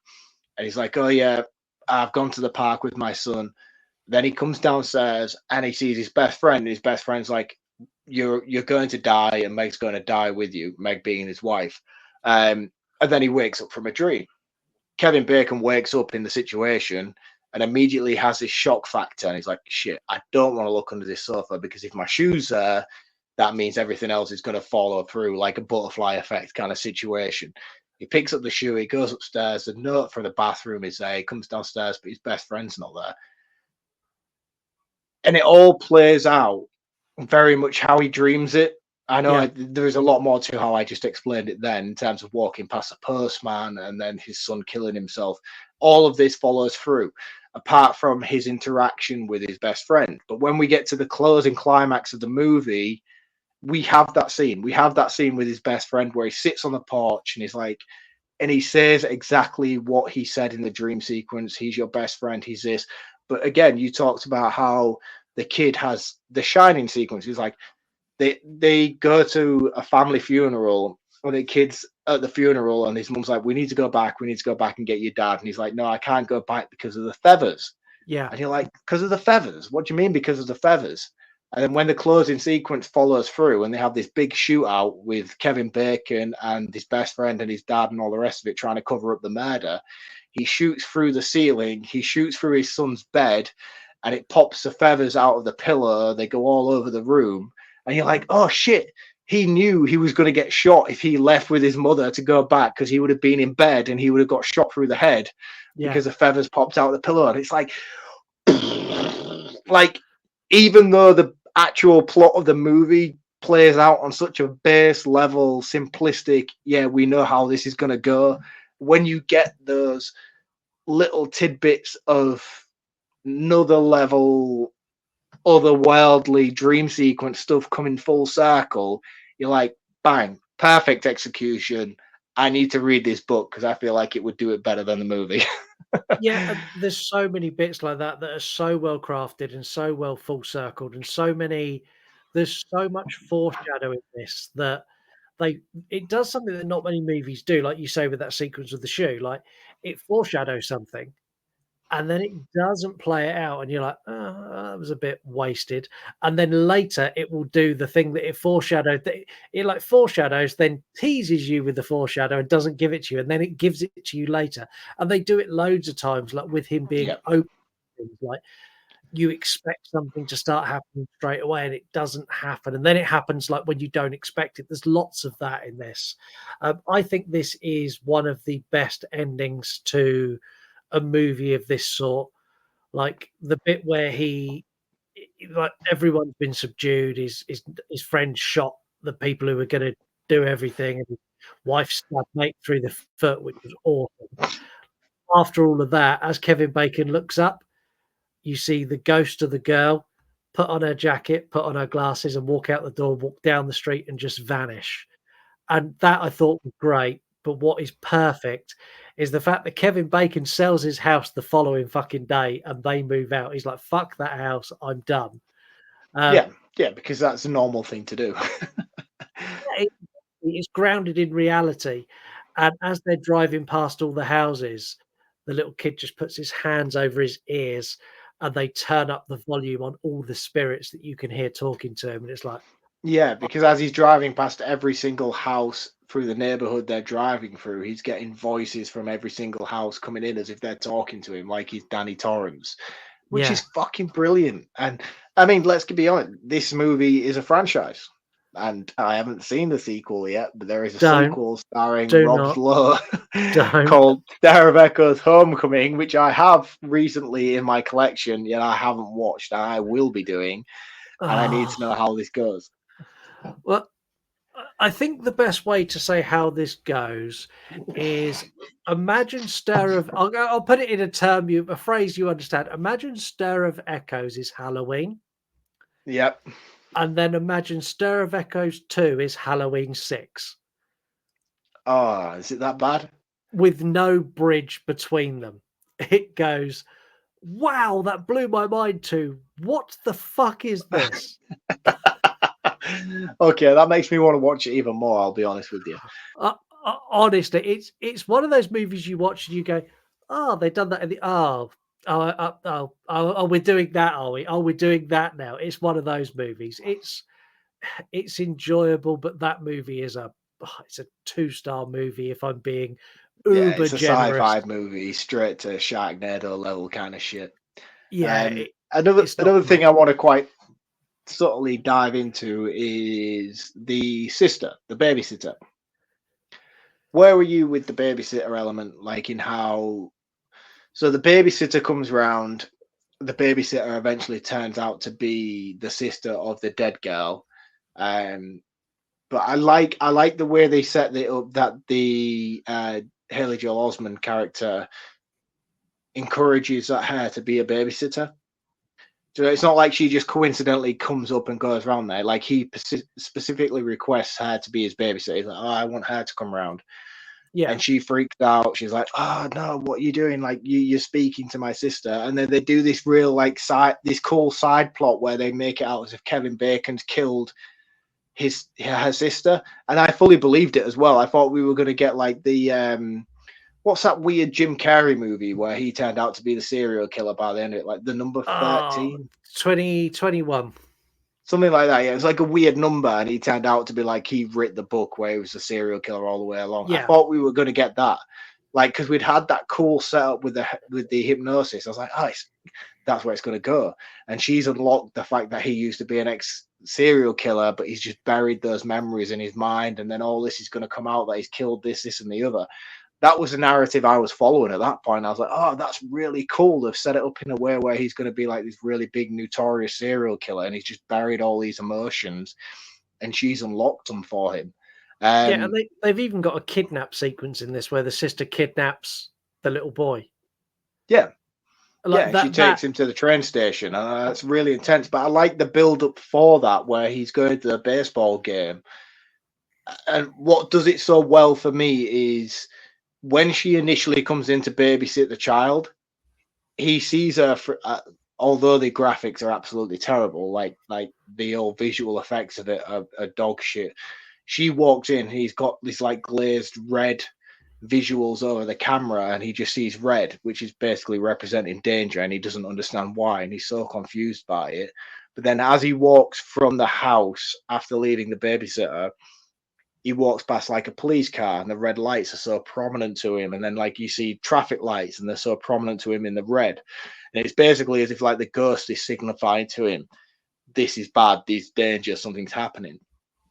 and he's like, oh yeah, I've gone to the park with my son. Then he comes downstairs and he sees his best friend, and his best friend's like, you're going to die, and Meg's going to die with you, Meg being his wife. And then he wakes up from a dream. Kevin Bacon wakes up in the situation and immediately has this shock factor, and he's like, shit, I don't want to look under this sofa, because if my shoe's there, that means everything else is going to follow through, like a butterfly effect kind of situation. He picks up the shoe, he goes upstairs, the note from the bathroom is there, he comes downstairs, but his best friend's not there. And it all plays out very much how he dreams it. I know there is a lot more to how I just explained it then, in terms of walking past a postman and then his son killing himself. All of this follows through, apart from his interaction with his best friend. But when we get to the closing climax of the movie, we have that scene. We have that scene with his best friend where he sits on the porch and he's like, and he says exactly what he said in the dream sequence. He's your best friend. He's this. But again, you talked about how the kid has the Shining sequence. He's like, they go to a family funeral, and the kid's at the funeral, and his mum's like, we need to go back and get your dad. And he's like, no, I can't go back because of the feathers. Yeah. And you're like, because of the feathers? What do you mean because of the feathers? And then when the closing sequence follows through and they have this big shootout with Kevin Bacon and his best friend and his dad and all the rest of it trying to cover up the murder, he shoots through the ceiling, he shoots through his son's bed, and it pops the feathers out of the pillow. They go all over the room. And you're like, oh shit, he knew he was going to get shot if he left with his mother to go back, because he would have been in bed and he would have got shot through the head because the feathers popped out of the pillow. And it's like, even though the actual plot of the movie plays out on such a base level, simplistic, yeah, we know how this is going to go, when you get those little tidbits of another level, otherworldly dream sequence stuff coming full circle, you're like, bang, perfect execution. I need to read this book because I feel like it would do it better than the movie. Yeah, there's so many bits like that are so well crafted and so well full circled, and there's so much foreshadow in this that it does something that not many movies do, like you say with that sequence with the shoe. Like, it foreshadows something and then it doesn't play it out, and you're like, oh, that was a bit wasted. And then later it will do the thing that it foreshadowed. That it like foreshadows, then teases you with the foreshadow and doesn't give it to you, and then it gives it to you later. And they do it loads of times, like with him being open. Like, you expect something to start happening straight away and it doesn't happen, and then it happens like when you don't expect it. There's lots of that in this. I think this is one of the best endings to a movie of this sort. Like the bit where like everyone's been subdued. His friend shot the people who were going to do everything, and his wife stabbed mate through the foot, which was awesome. After all of that, as Kevin Bacon looks up, you see the ghost of the girl put on her jacket, put on her glasses, and walk out the door, walk down the street, and just vanish. And that I thought was great. But what is perfect is the fact that Kevin Bacon sells his house the following fucking day and they move out. He's like, fuck that house, I'm done. Yeah, because that's a normal thing to do. It's grounded in reality. And as they're driving past all the houses, the little kid just puts his hands over his ears and they turn up the volume on all the spirits that you can hear talking to him. And it's like, Yeah, because as he's driving past every single house through the neighborhood they're driving through, he's getting voices from every single house coming in as if they're talking to him like he's Danny Torrance, which yeah, is fucking brilliant. And I mean, let's be honest, this movie is a franchise. And I haven't seen the sequel yet, but there is a Don't. sequel starring Do Rob not. Lowe Don't. called Star of Echoes Homecoming, which I have recently in my collection, yet I haven't watched, and I will be doing. And I need to know how this goes. Well, I think the best way to say how this goes is imagine Stir of. I'll put it in a phrase you understand. Imagine Stir of Echoes is Halloween, Yep. and then imagine Stir of Echoes 2 is Halloween 6, Oh, is it that bad? with no bridge between them. It goes, wow, that blew my mind too. What the fuck is this? Okay, that makes me want to watch it even more. I'll be honest with you. Honestly, it's one of those movies you watch and you go, oh, they've done that in the we're doing that, are we? Oh, we're doing that now. It's one of those movies. It's enjoyable, but that movie is it's a 2-star movie if I'm being Yeah, uber it's a generous. sci-fi movie, straight to Sharknado level kind of shit. Yeah, Another thing I want to quite subtly dive into is the sister, the babysitter. Where were you with the babysitter element? Like in how, so the babysitter comes round, the babysitter eventually turns out to be the sister of the dead girl. But I like the way they set it up, that the Haley Joel Osment character encourages her to be a babysitter. So it's not like she just coincidentally comes up and goes around there. Like he specifically requests her to be his babysitter. He's like, oh, I want her to come around. yeah, And she freaks out. She's like, oh no, what are you doing? Like you're speaking to my sister. And then they do this real this cool side plot where they make it out as if Kevin Bacon's killed her sister. And I fully believed it as well. I thought we were going to get like the what's that weird Jim Carrey movie where he turned out to be the serial killer by the end of it, like the number 13? 2021. Something like that. Yeah, it's like a weird number, and he turned out to be like he writ the book where he was a serial killer all the way along. Yeah. I thought we were going to get that, like because we'd had that cool setup with the hypnosis. I was like, oh, that's where it's going to go. And she's unlocked the fact that he used to be an ex-serial killer, but he's just buried those memories in his mind, and then all this is going to come out that he's killed this, and the other. That was the narrative I was following at that point. I was like, oh, that's really cool. They've set it up in a way where he's going to be like this really big, notorious serial killer, and he's just buried all these emotions, and she's unlocked them for him. Yeah, and they've even got a kidnap sequence in this where the sister kidnaps the little boy. Yeah. Like she takes him to the train station. It's really intense, but I like the build-up for that, where he's going to the baseball game. And what does it so well for me is when she initially comes in to babysit the child, he sees her, although the graphics are absolutely terrible, like the old visual effects of it are dog shit. She walks in, he's got this like glazed red visuals over the camera, and he just sees red, which is basically representing danger, and he doesn't understand why, and he's so confused by it. But then as he walks from the house after leaving the babysitter, he walks past like a police car, and the red lights are so prominent to him. And then like you see traffic lights, and they're so prominent to him in the red. And it's basically as if like the ghost is signifying to him, this is bad, this danger, something's happening.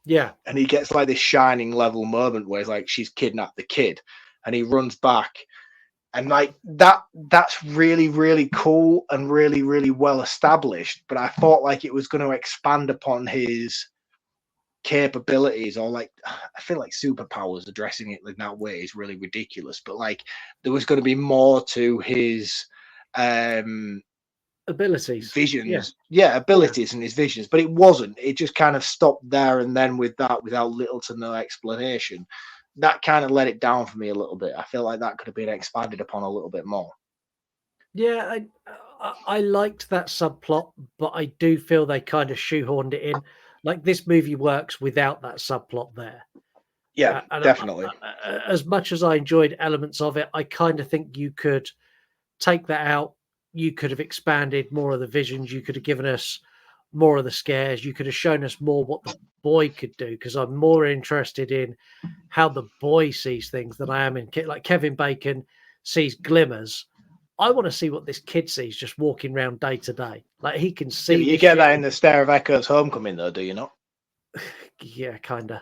Yeah. And he gets like this shining level moment where it's like she's kidnapped the kid, and he runs back And like that's really, really cool and really, really well established. But I thought like it was going to expand upon his capabilities, or like I feel like superpowers addressing it in that way is really ridiculous. But like there was going to be more to his abilities. visions, Yeah. abilities and his visions, but it wasn't. It just kind of stopped there, and then with that, without little to no explanation, that kind of let it down for me a little bit. I feel like that could have been expanded upon a little bit more. Yeah, I liked that subplot, but I do feel they kind of shoehorned it in. Like this movie works without that subplot there. Yeah, And definitely. as much as I enjoyed elements of it, I kind of think you could take that out. You could have expanded more of the visions. You could have given us more of the scares. You could have shown us more what the boy could do, because I'm more interested in how the boy sees things than I am in like Kevin Bacon sees glimmers. I want to see what this kid sees just walking around day to day. Like he can Yeah, see but you this get shit. that in the Stare of Echoes Homecoming, though, do you not? Yeah, kind of.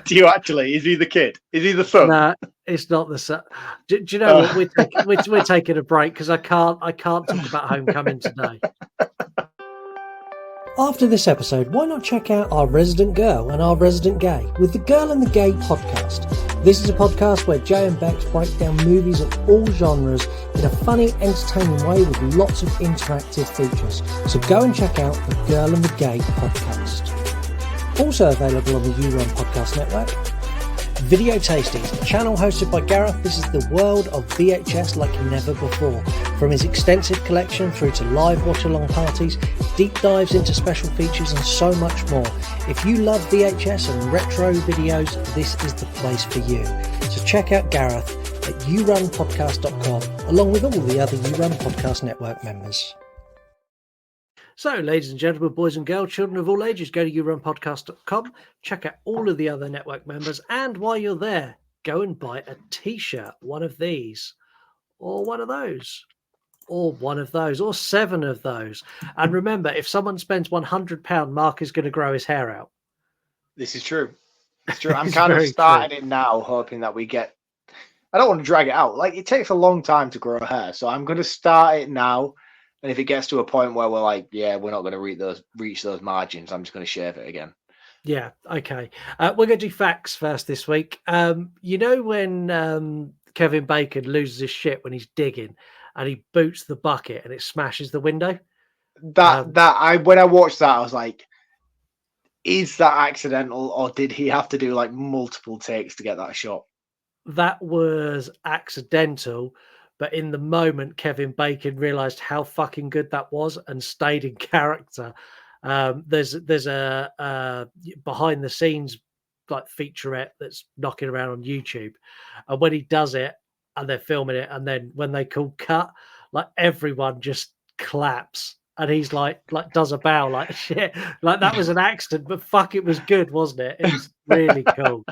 Do you actually? Is he the kid? Is he the son? No, it's not the son. Do you know what? We're taking a break because I can't talk about Homecoming today. After this episode, why not check out our Resident Girl and our Resident Gay with the Girl and the Gay podcast. This is a podcast where Jay and Bex break down movies of all genres in a funny, entertaining way with lots of interactive features. So go and check out the Girl and the Gay podcast. Also available on the You Run Podcast Network, Video Tastings, a channel hosted by Gareth. This is the world of VHS like never before. From his extensive collection through to live watch-along parties, deep dives into special features and so much more. If you love VHS and retro videos, this is the place for you. So check out Gareth at yourunpodcast.com along with all the other You Run Podcast Network members. So, ladies and gentlemen, boys and girls, children of all ages, go to yourunpodcast.com, check out all of the other network members, and while you're there, go and buy a t-shirt, one of these, or one of those, or one of those, or 7 of those. And remember, if someone spends £100, Mark is going to grow his hair out. This is true. It's true. I'm It's kind of very starting it now, hoping that we get. I don't want to drag it out. Like it takes a long time to grow hair, so I'm going to start it now. And if it gets to a point where we're like, yeah, we're not going to reach those margins, I'm just going to shave it again. Yeah, okay. We're going to do facts first this week. You know when Kevin Bacon loses his shit when he's digging and he boots the bucket and it smashes the window? When I watched that, I was like, is that accidental, or did he have to do like multiple takes to get that shot? That was accidental. But in the moment, Kevin Bacon realized how fucking good that was and stayed in character. There's a behind the scenes like featurette that's knocking around on YouTube, and when he does it and they're filming it, and then when they call cut, like everyone just claps, and he's like does a bow like shit, like that was an accident, but fuck, it was good, wasn't it? It was really cool.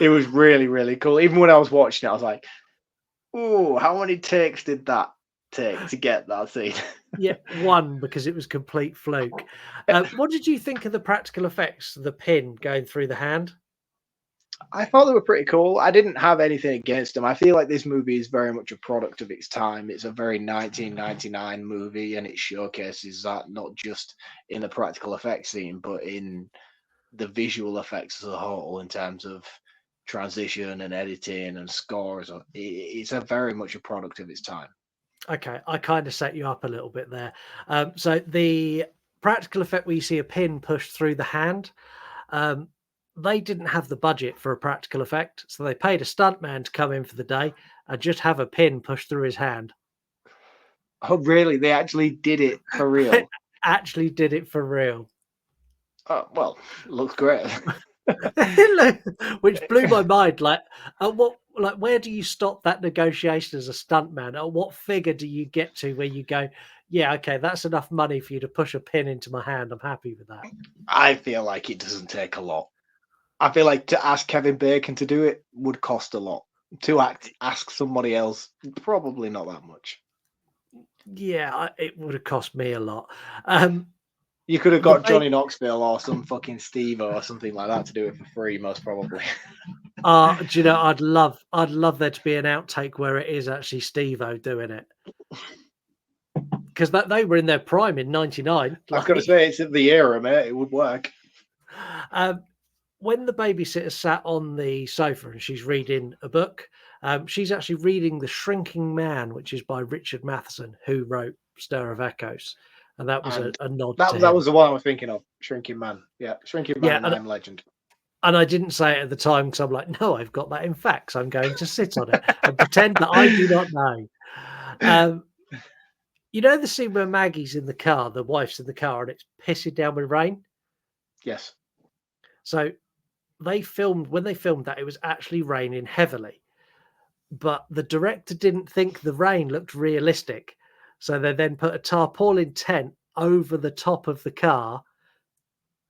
It was really, really cool. Even when I was watching it, I was like, oh, how many takes did that take to get that scene? Yeah, 1, because it was complete fluke. What did you think of the practical effects, the pin going through the hand? I thought they were pretty cool. I didn't have anything against them. I feel like this movie is very much a product of its time. It's a very 1999 movie, and it showcases that not just in the practical effects scene, but in the visual effects as a whole in terms of transition and editing and scores. It's a very much a product of its time. Okay, I kind of set you up a little bit there. So the practical effect where you see a pin pushed through the hand, they didn't have the budget for a practical effect, so they paid a stuntman to come in for the day and just have a pin pushed through his hand. Oh, really? They actually did it for real? Actually did it for real. Oh, well, looks great. Which blew my mind. Like, where do you stop that negotiation as a stuntman? Or what figure do you get to where you go, yeah, okay, that's enough money for you to push a pin into my hand. I'm happy with that. I feel like it doesn't take a lot. I feel like to ask Kevin Bacon to do it would cost a lot. To ask somebody else, probably not that much. Yeah, it would have cost me a lot. You could have The got Johnny Knoxville or some fucking Steve or something like that to do it for free, most probably. Do you know? I'd love there to be an outtake where it is actually Steve-O doing it, because that they were in their prime in '99. I was going to say it's in the era, mate. It would work. When the babysitter sat on the sofa and she's reading a book, she's actually reading The Shrinking Man, which is by Richard Matheson, who wrote Stir of Echoes, and that was And a nod that to that him. was the one I was thinking of. Shrinking Man. Yeah, Shrinking Man Yeah, and I Am Legend. And I didn't say it at the time because I'm like, no, I've got that in facts. I'm going to sit on it and pretend that I do not know. You know the scene where Maggie's in the car, the wife's in the car, and it's pissing down with rain? Yes. So when they filmed that, it was actually raining heavily. But the director didn't think the rain looked realistic. So they then put a tarpaulin tent over the top of the car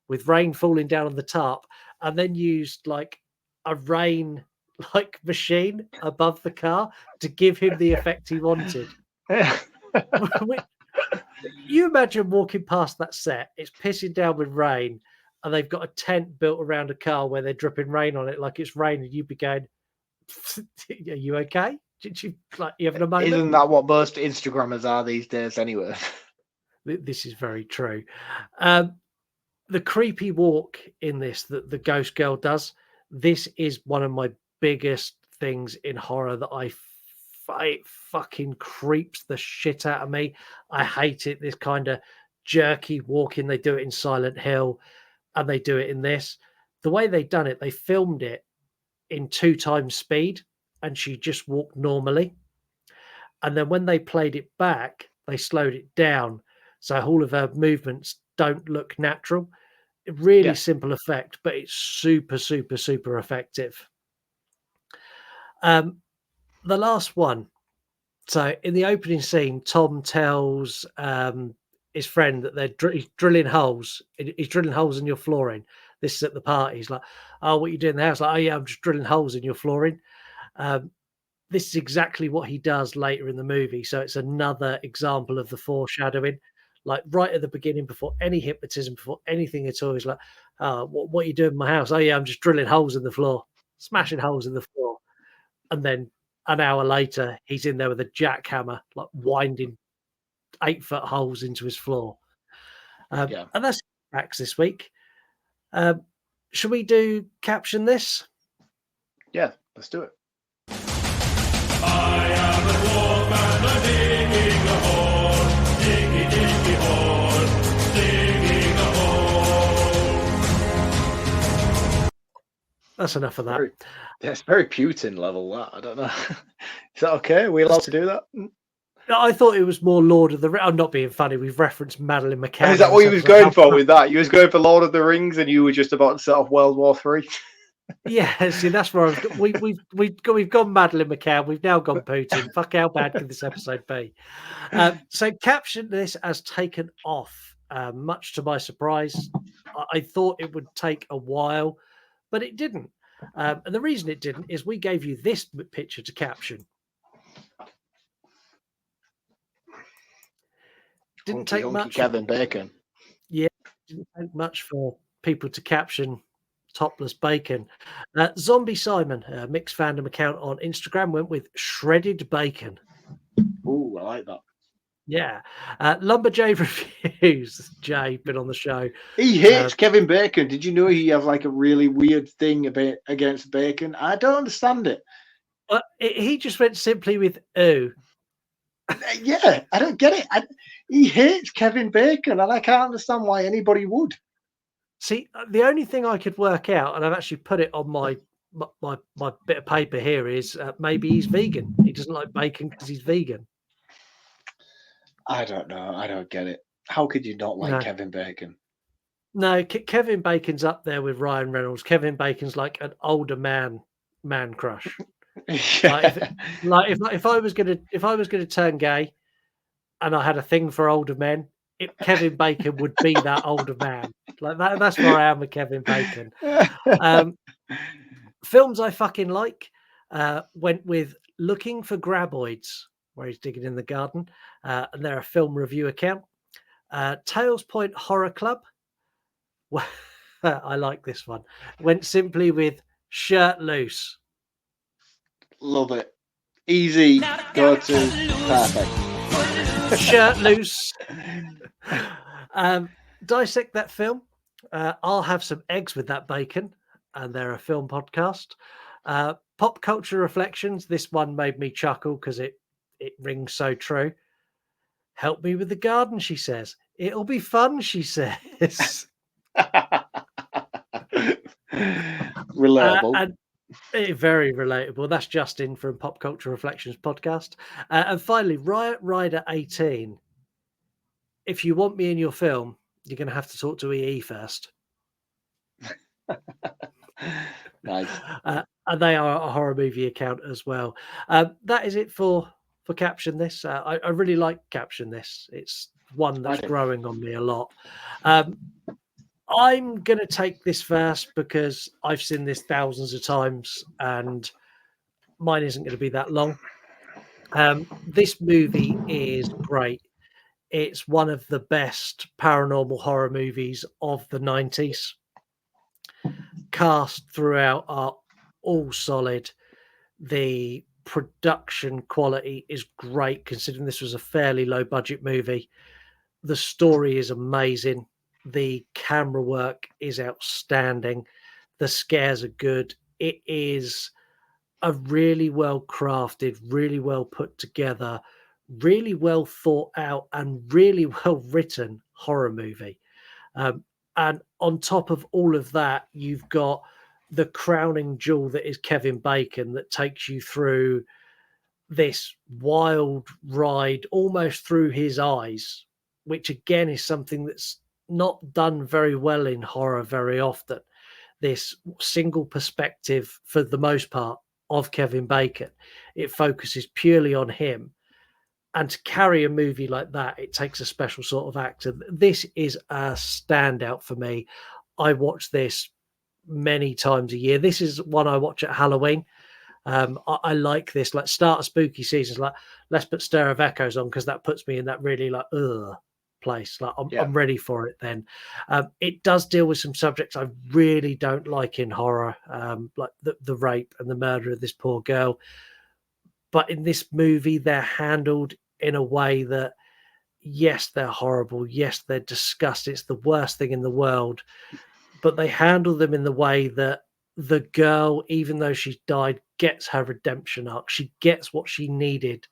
with rain falling down on the tarp, and then used like a rain machine above the car to give him the effect he wanted. You imagine walking past that set, it's pissing down with rain, and they've got a tent built around a car where they're dripping rain on it like it's raining. You'd be going, "Are you okay? Did you you having a moment?" Isn't that what most Instagrammers are these days, anyway? This is very true. The creepy walk in this that the ghost girl does, this is one of my biggest things in horror that it fucking creeps the shit out of me. I hate it. This kind of jerky walking. They do it in Silent Hill and they do it in this. The way they done it, they filmed it in 2 times speed and she just walked normally. And then when they played it back, they slowed it down. So all of her movements don't look natural. Really simple effect, but it's super, super, super effective. The last one. So in the opening scene, Tom tells his friend that he's drilling holes. He's drilling holes in your flooring. This is at the party. He's like, "Oh, what are you doing in the house?" Like, "Oh yeah, I'm just drilling holes in your flooring." This is exactly what he does later in the movie. So it's another example of the foreshadowing. Like right at the beginning, before any hypnotism, before anything at all, he's like, what are you doing in my house?" "Oh yeah, I'm just drilling holes in the floor, smashing holes in the floor." And then an hour later, he's in there with a jackhammer, like winding 8-foot holes into his floor. And that's facts this week. Should we do caption this? Yeah, let's do it. I am a dwarf and I'm digging a hole, diggy, diggy hole, digging a hole. That's enough of that. It's very Putin level, that. I don't know. Is that okay? Are we allowed to do that? I thought it was more Lord of the Rings. I'm not being funny. We've referenced Madeline McCann. Is that what he was going for with that? You was going for Lord of the Rings and you were just about to set off World War III? Yeah, see, that's where we've gone Madeline McCann. We've now gone Putin. Fuck, how bad could this episode be? So caption this as taken off. Much to my surprise, I thought it would take a while, but it didn't. And the reason it didn't is we gave you this picture to caption. Didn't take much. Kevin Bacon. Yeah, didn't take much for people to caption topless bacon. Zombie Simon, a mixed fandom account on Instagram, went with shredded bacon. Ooh, I like that. Yeah. Lumberjay Reviews. Jay, been on the show. He hates Kevin Bacon. Did you know he has like a really weird thing against bacon? I don't understand it. He just went simply with ooh. Yeah, I don't get it. He hates Kevin Bacon, and I can't understand why anybody would. See, the only thing I could work out, and I've actually put it on my bit of paper here, is maybe he's vegan. He doesn't like bacon because he's vegan. I don't know. I don't get it. How could you not like Kevin Bacon? No, Kevin Bacon's up there with Ryan Reynolds. Kevin Bacon's like an older man crush. Yeah. If I was gonna turn gay, and I had a thing for older men, Kevin Bacon would be that older man. Like that. That's where I am with Kevin Bacon. Films I fucking like went with Looking for Graboids, where he's digging in the garden, and they're a film review account. Tails Point Horror Club. I like this one. Went simply with Shirt Loose. Love it. Easy, go to, perfect. Shirt Loose. Dissect that film. I'll have some eggs with that bacon, and they're a film podcast. Pop culture reflections. This one made me chuckle because it rings so true. Help me with the garden, she says. It'll be fun, she says. Relatable. And very relatable. That's Justin from Pop Culture Reflections podcast. And finally, Riot Rider 18. If you want me in your film, you're going to have to talk to EE first. Nice. And they are a horror movie account as well. That is it for Caption This. I really like Caption This. It's one that's growing on me a lot. I'm going to take this first because I've seen this thousands of times and mine isn't going to be that long. This movie is great. It's one of the best paranormal horror movies of the 90s. Cast throughout are all solid. The production quality is great considering this was a fairly low budget movie. The story is amazing. The camera work is outstanding. The scares are good. It is a really well crafted, really well put together, really well thought out, and really well written horror movie. And on top of all of that, you've got the crowning jewel that is Kevin Bacon that takes you through this wild ride almost through his eyes, which again is something that's not done very well in horror very often. This single perspective, for the most part, of Kevin Bacon. It focuses purely on him. And to carry a movie like that, it takes a special sort of actor. This is a standout for me. I watch this many times a year. This is one I watch at Halloween. I like this. Like, start of spooky seasons, like, let's put Stir of Echoes on because that puts me in that really like place. Like, I'm ready for it then. It does deal with some subjects I really don't like in horror, like the rape and the murder of this poor girl. But in this movie, they're handled in a way that, yes, they're horrible. Yes, they're disgusting. It's the worst thing in the world. But they handle them in the way that the girl, even though she's died, gets her redemption arc. She gets what she needed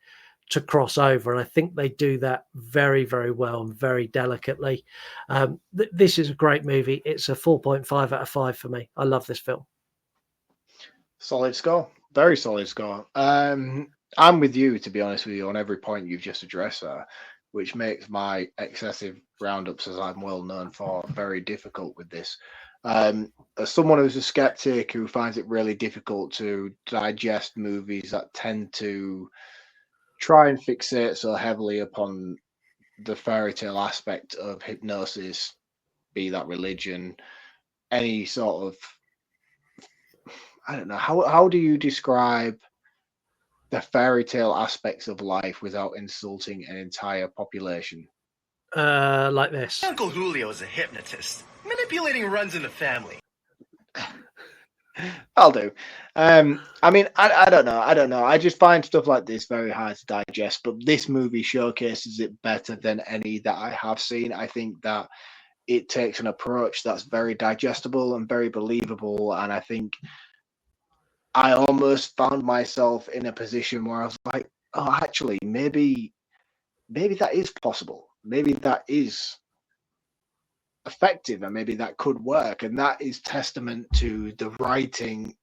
to cross over. And I think they do that very, very well and very delicately. This is a great movie. It's a 4.5 out of 5 for me. I love this film. Solid score. Very solid score. I'm with you, to be honest with you, on every point you've just addressed there, which makes my excessive roundups, as I'm well known for, very difficult with this. As someone who's a skeptic who finds it really difficult to digest movies that tend to try and fixate so heavily upon the fairy tale aspect of hypnosis, be that religion, any sort of, I don't know, how do you describe the fairy tale aspects of life without insulting an entire population? Like this. Uncle Julio is a hypnotist. Manipulating runs in the family. I'll do. I mean, I don't know. I just find stuff like this very hard to digest, but this movie showcases it better than any that I have seen. I think that it takes an approach that's very digestible and very believable, and I think I almost found myself in a position where I was like, oh, actually, maybe that is possible. Maybe that is effective and maybe that could work. And that is testament to the writing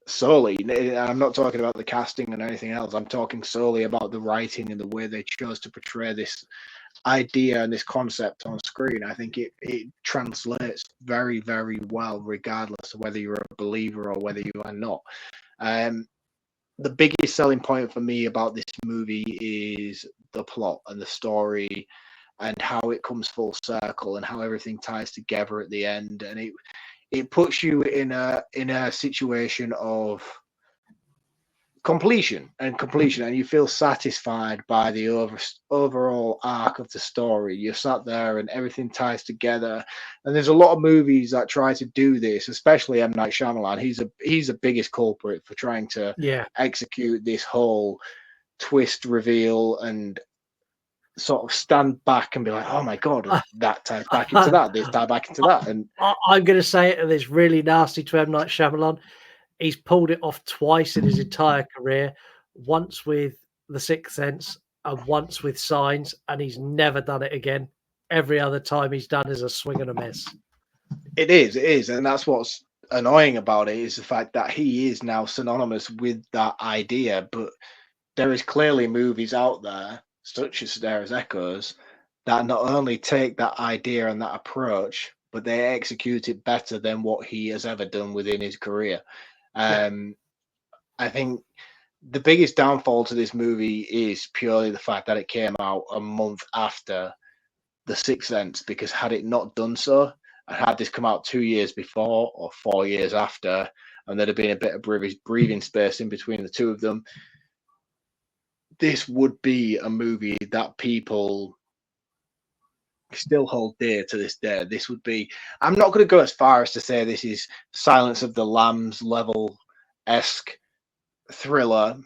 solely. I'm not talking about the casting and anything else. I'm talking solely about the writing and the way they chose to portray this idea and this concept on screen. I think it translates very, very well, regardless of whether you're a believer or whether you are not. The biggest selling point for me about this movie is the plot and the story and how it comes full circle and how everything ties together at the end. And it puts you in a situation of completion, and you feel satisfied by the overall arc of the story. You're sat there and everything ties together, and there's a lot of movies that try to do this, especially M. Night Shyamalan. He's the biggest culprit for trying to Yeah. execute this whole twist reveal and sort of stand back and be like, oh my god, that ties back into that, this ties back into that. And I'm going to say it, and it's really nasty to M. Night Shyamalan. He's pulled it off twice in his entire career, once with The Sixth Sense and once with Signs, and he's never done it again. Every other time he's done is a swing and a miss. it is, and that's what's annoying about it, is the fact that he is now synonymous with that idea. But there is clearly movies out there, such as There Is Echoes, that not only take that idea and that approach, but they execute it better than what he has ever done within his career. I think the biggest downfall to this movie is purely the fact that it came out a month after The Sixth Sense, because had it not done so, and had this come out 2 years before or 4 years after, and there'd have been a bit of breathing space in between the two of them, this would be a movie that people still hold dear to this day. This would be, I'm not going to go as far as to say this is Silence of the Lambs level-esque thriller,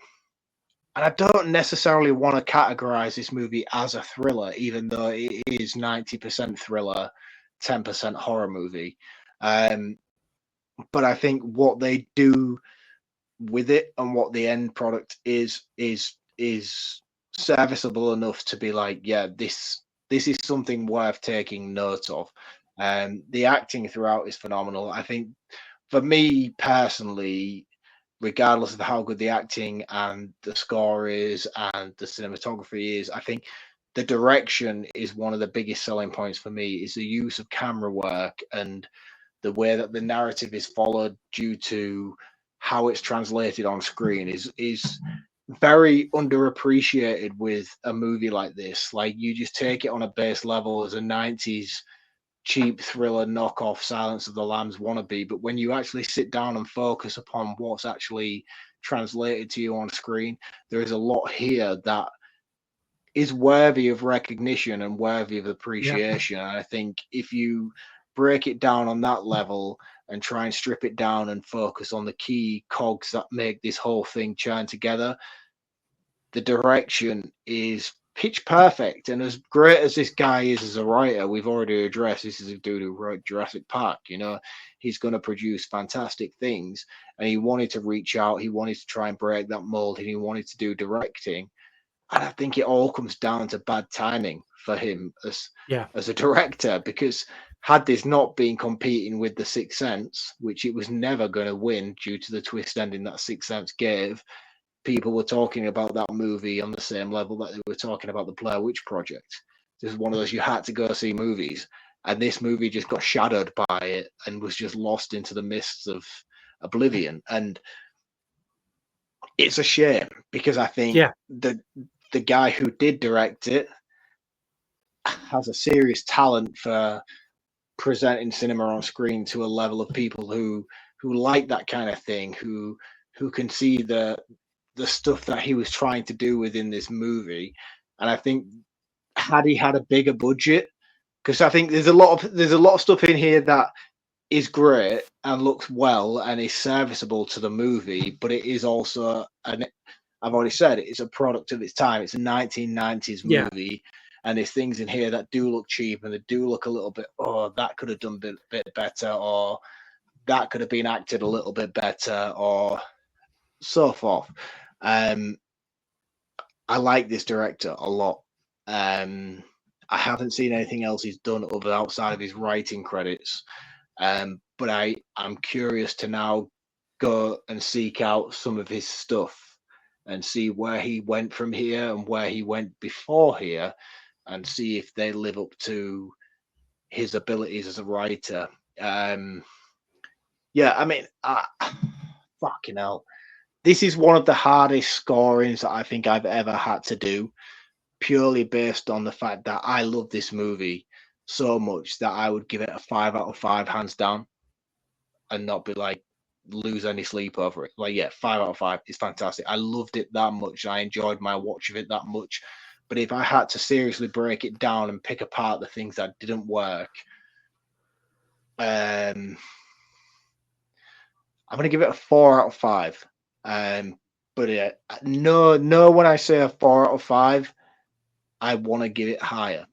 and I don't necessarily want to categorize this movie as a thriller, even though it is 90% thriller, 10% horror movie. But I think what they do with it and what the end product is serviceable enough to be like, yeah, this is something worth taking note of. The acting throughout is phenomenal. I think for me personally, regardless of how good the acting and the score is and the cinematography is, I think the direction is one of the biggest selling points for me, is the use of camera work and the way that the narrative is followed due to how it's translated on screen is very underappreciated with a movie like this. Like, you just take it on a base level as a 90s cheap thriller knockoff Silence of the Lambs wannabe, but when you actually sit down and focus upon what's actually translated to you on screen, there is a lot here that is worthy of recognition and worthy of appreciation. And I think if you break it down on that level and try and strip it down and focus on the key cogs that make this whole thing churn together, the direction is pitch perfect. And as great as this guy is as a writer, we've already addressed this is a dude who wrote Jurassic Park. You know, he's going to produce fantastic things, and he wanted to reach out, he wanted to try and break that mold, and he wanted to do directing. And I think it all comes down to bad timing for him as a director, because had this not been competing with The Sixth Sense, which it was never going to win due to the twist ending that Sixth Sense gave, people were talking about that movie on the same level that they were talking about the Blair Witch Project. This is one of those, you had to go see movies, and this movie just got shadowed by it and was just lost into the mists of oblivion. And it's a shame, because I think the guy who did direct it has a serious talent for presenting cinema on screen to a level of people who like that kind of thing, who can see the stuff that he was trying to do within this movie. And I think had he had a bigger budget, because I think there's a lot of stuff in here that is great and looks well and is serviceable to the movie, but it is also I've already said it's a product of its time. It's a 1990s movie, and there's things in here that do look cheap and they do look a little bit, oh, that could have done a bit better, or that could have been acted a little bit better, or so forth. I like this director a lot. I haven't seen anything else he's done outside of his writing credits, but I'm curious to now go and seek out some of his stuff and see where he went from here and where he went before here, and see if they live up to his abilities as a writer. I mean, fucking hell. This is one of the hardest scorings that I think I've ever had to do, purely based on the fact that I love this movie so much that I would give it a 5 out of 5 hands down, and not be like, lose any sleep over it. Like, yeah, 5 out of 5 is fantastic. I loved it that much. I enjoyed my watch of it that much. But if I had to seriously break it down and pick apart the things that didn't work, I'm going to give it a 4 out of 5. But no, when I say a 4 out of 5, I want to give it higher.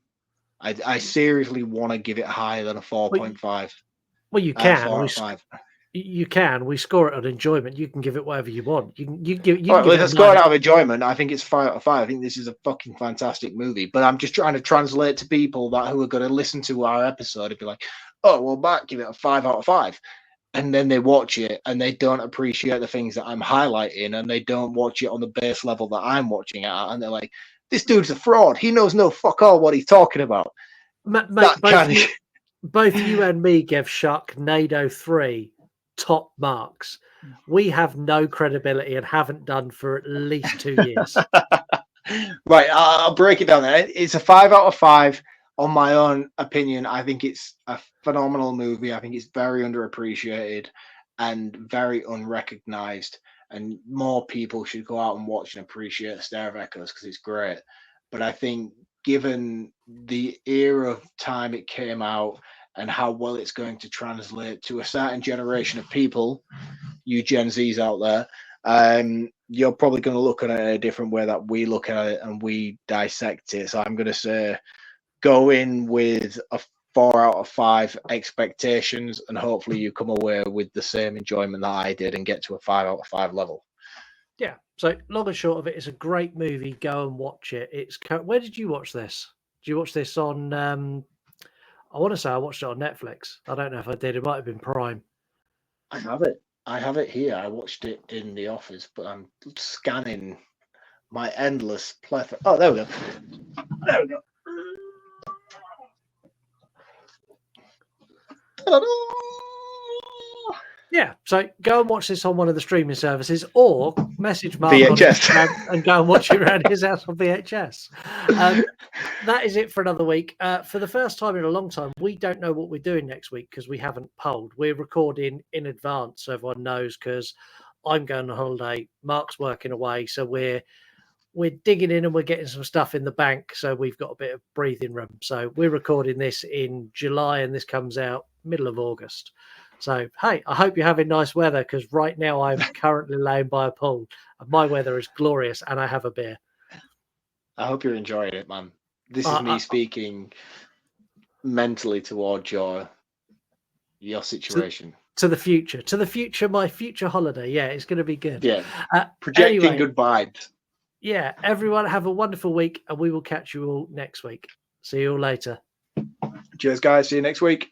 I seriously want to give it higher than a 4.5. Well, you can. 4 out of 5. You can. We score it on enjoyment. You can give it whatever you want. You can give. If I score it out of enjoyment, I think it's 5 out of 5. I think this is a fucking fantastic movie. But I'm just trying to translate to people who are going to listen to our episode and be like, "Oh, well, Matt, give it a 5 out of 5." And then they watch it and they don't appreciate the things that I'm highlighting, and they don't watch it on the base level that I'm watching it at, and they're like, "This dude's a fraud. He knows no fuck all what he's talking about." Mate, both you and me gave Sharknado 3 top marks. We have no credibility and haven't done for at least 2 years. Right, I'll break it down there. It's a 5 out of 5 on my own opinion. I think it's a phenomenal movie. I think it's very underappreciated and very unrecognized, and more people should go out and watch and appreciate Star of Echoes because it's great. But I think given the era of time it came out and how well it's going to translate to a certain generation of people, you Gen Zs out there, you're probably going to look at it in a different way that we look at it and we dissect it. So I'm going to say go in with a 4 out of 5 expectations, and hopefully you come away with the same enjoyment that I did and get to a 5 out of 5 level. Yeah. So long and short of it, it's a great movie. Go and watch it. Where did you watch this? Did you watch this on? I want to say I watched it on Netflix. I don't know if I did. It might have been Prime. I have it. I have it here. I watched it in the office, but I'm scanning my endless plethora. Oh, there we go. There we go. Yeah, so go and watch this on one of the streaming services, or message Mark VHS on and go and watch it around his house on VHS. That is it for another week. For the first time in a long time, we don't know what we're doing next week because we haven't polled. We're recording in advance, so everyone knows, because I'm going on holiday, Mark's working away, so we're digging in and we're getting some stuff in the bank, so we've got a bit of breathing room. So we're recording this in July, and this comes out middle of August. So, hey, I hope you're having nice weather, because right now I'm currently laying by a pool and my weather is glorious and I have a beer. I hope you're enjoying it, man. This is me speaking mentally towards your situation. To the future, my future holiday. Yeah, it's going to be good. Yeah, projecting good vibes. Yeah, everyone have a wonderful week, and we will catch you all next week. See you all later. Cheers, guys. See you next week.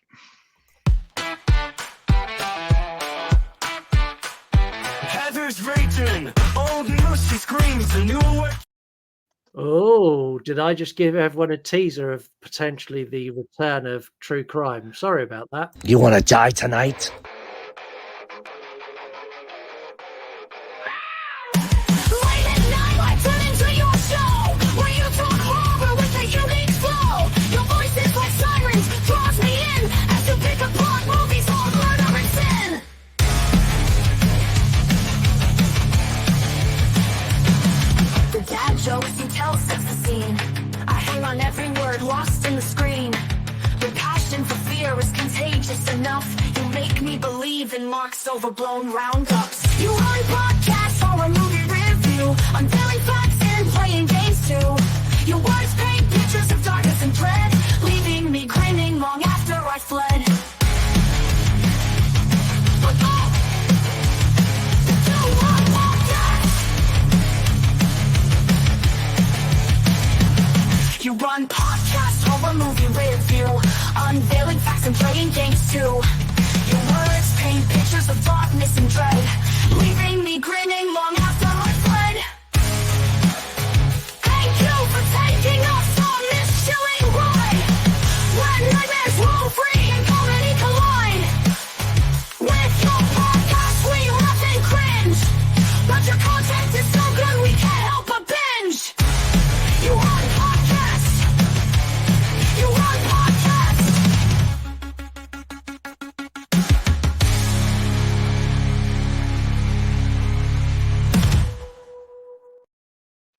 Heather's raging, old news, she screams, a new way. Oh, did I just give everyone a teaser of potentially the return of true crime? Sorry about that. You want to die tonight? Jokes you tell sets the scene. I hang on every word lost in the screen. Your passion for fear is contagious enough. You make me believe in Mark's overblown roundups. You run podcasts.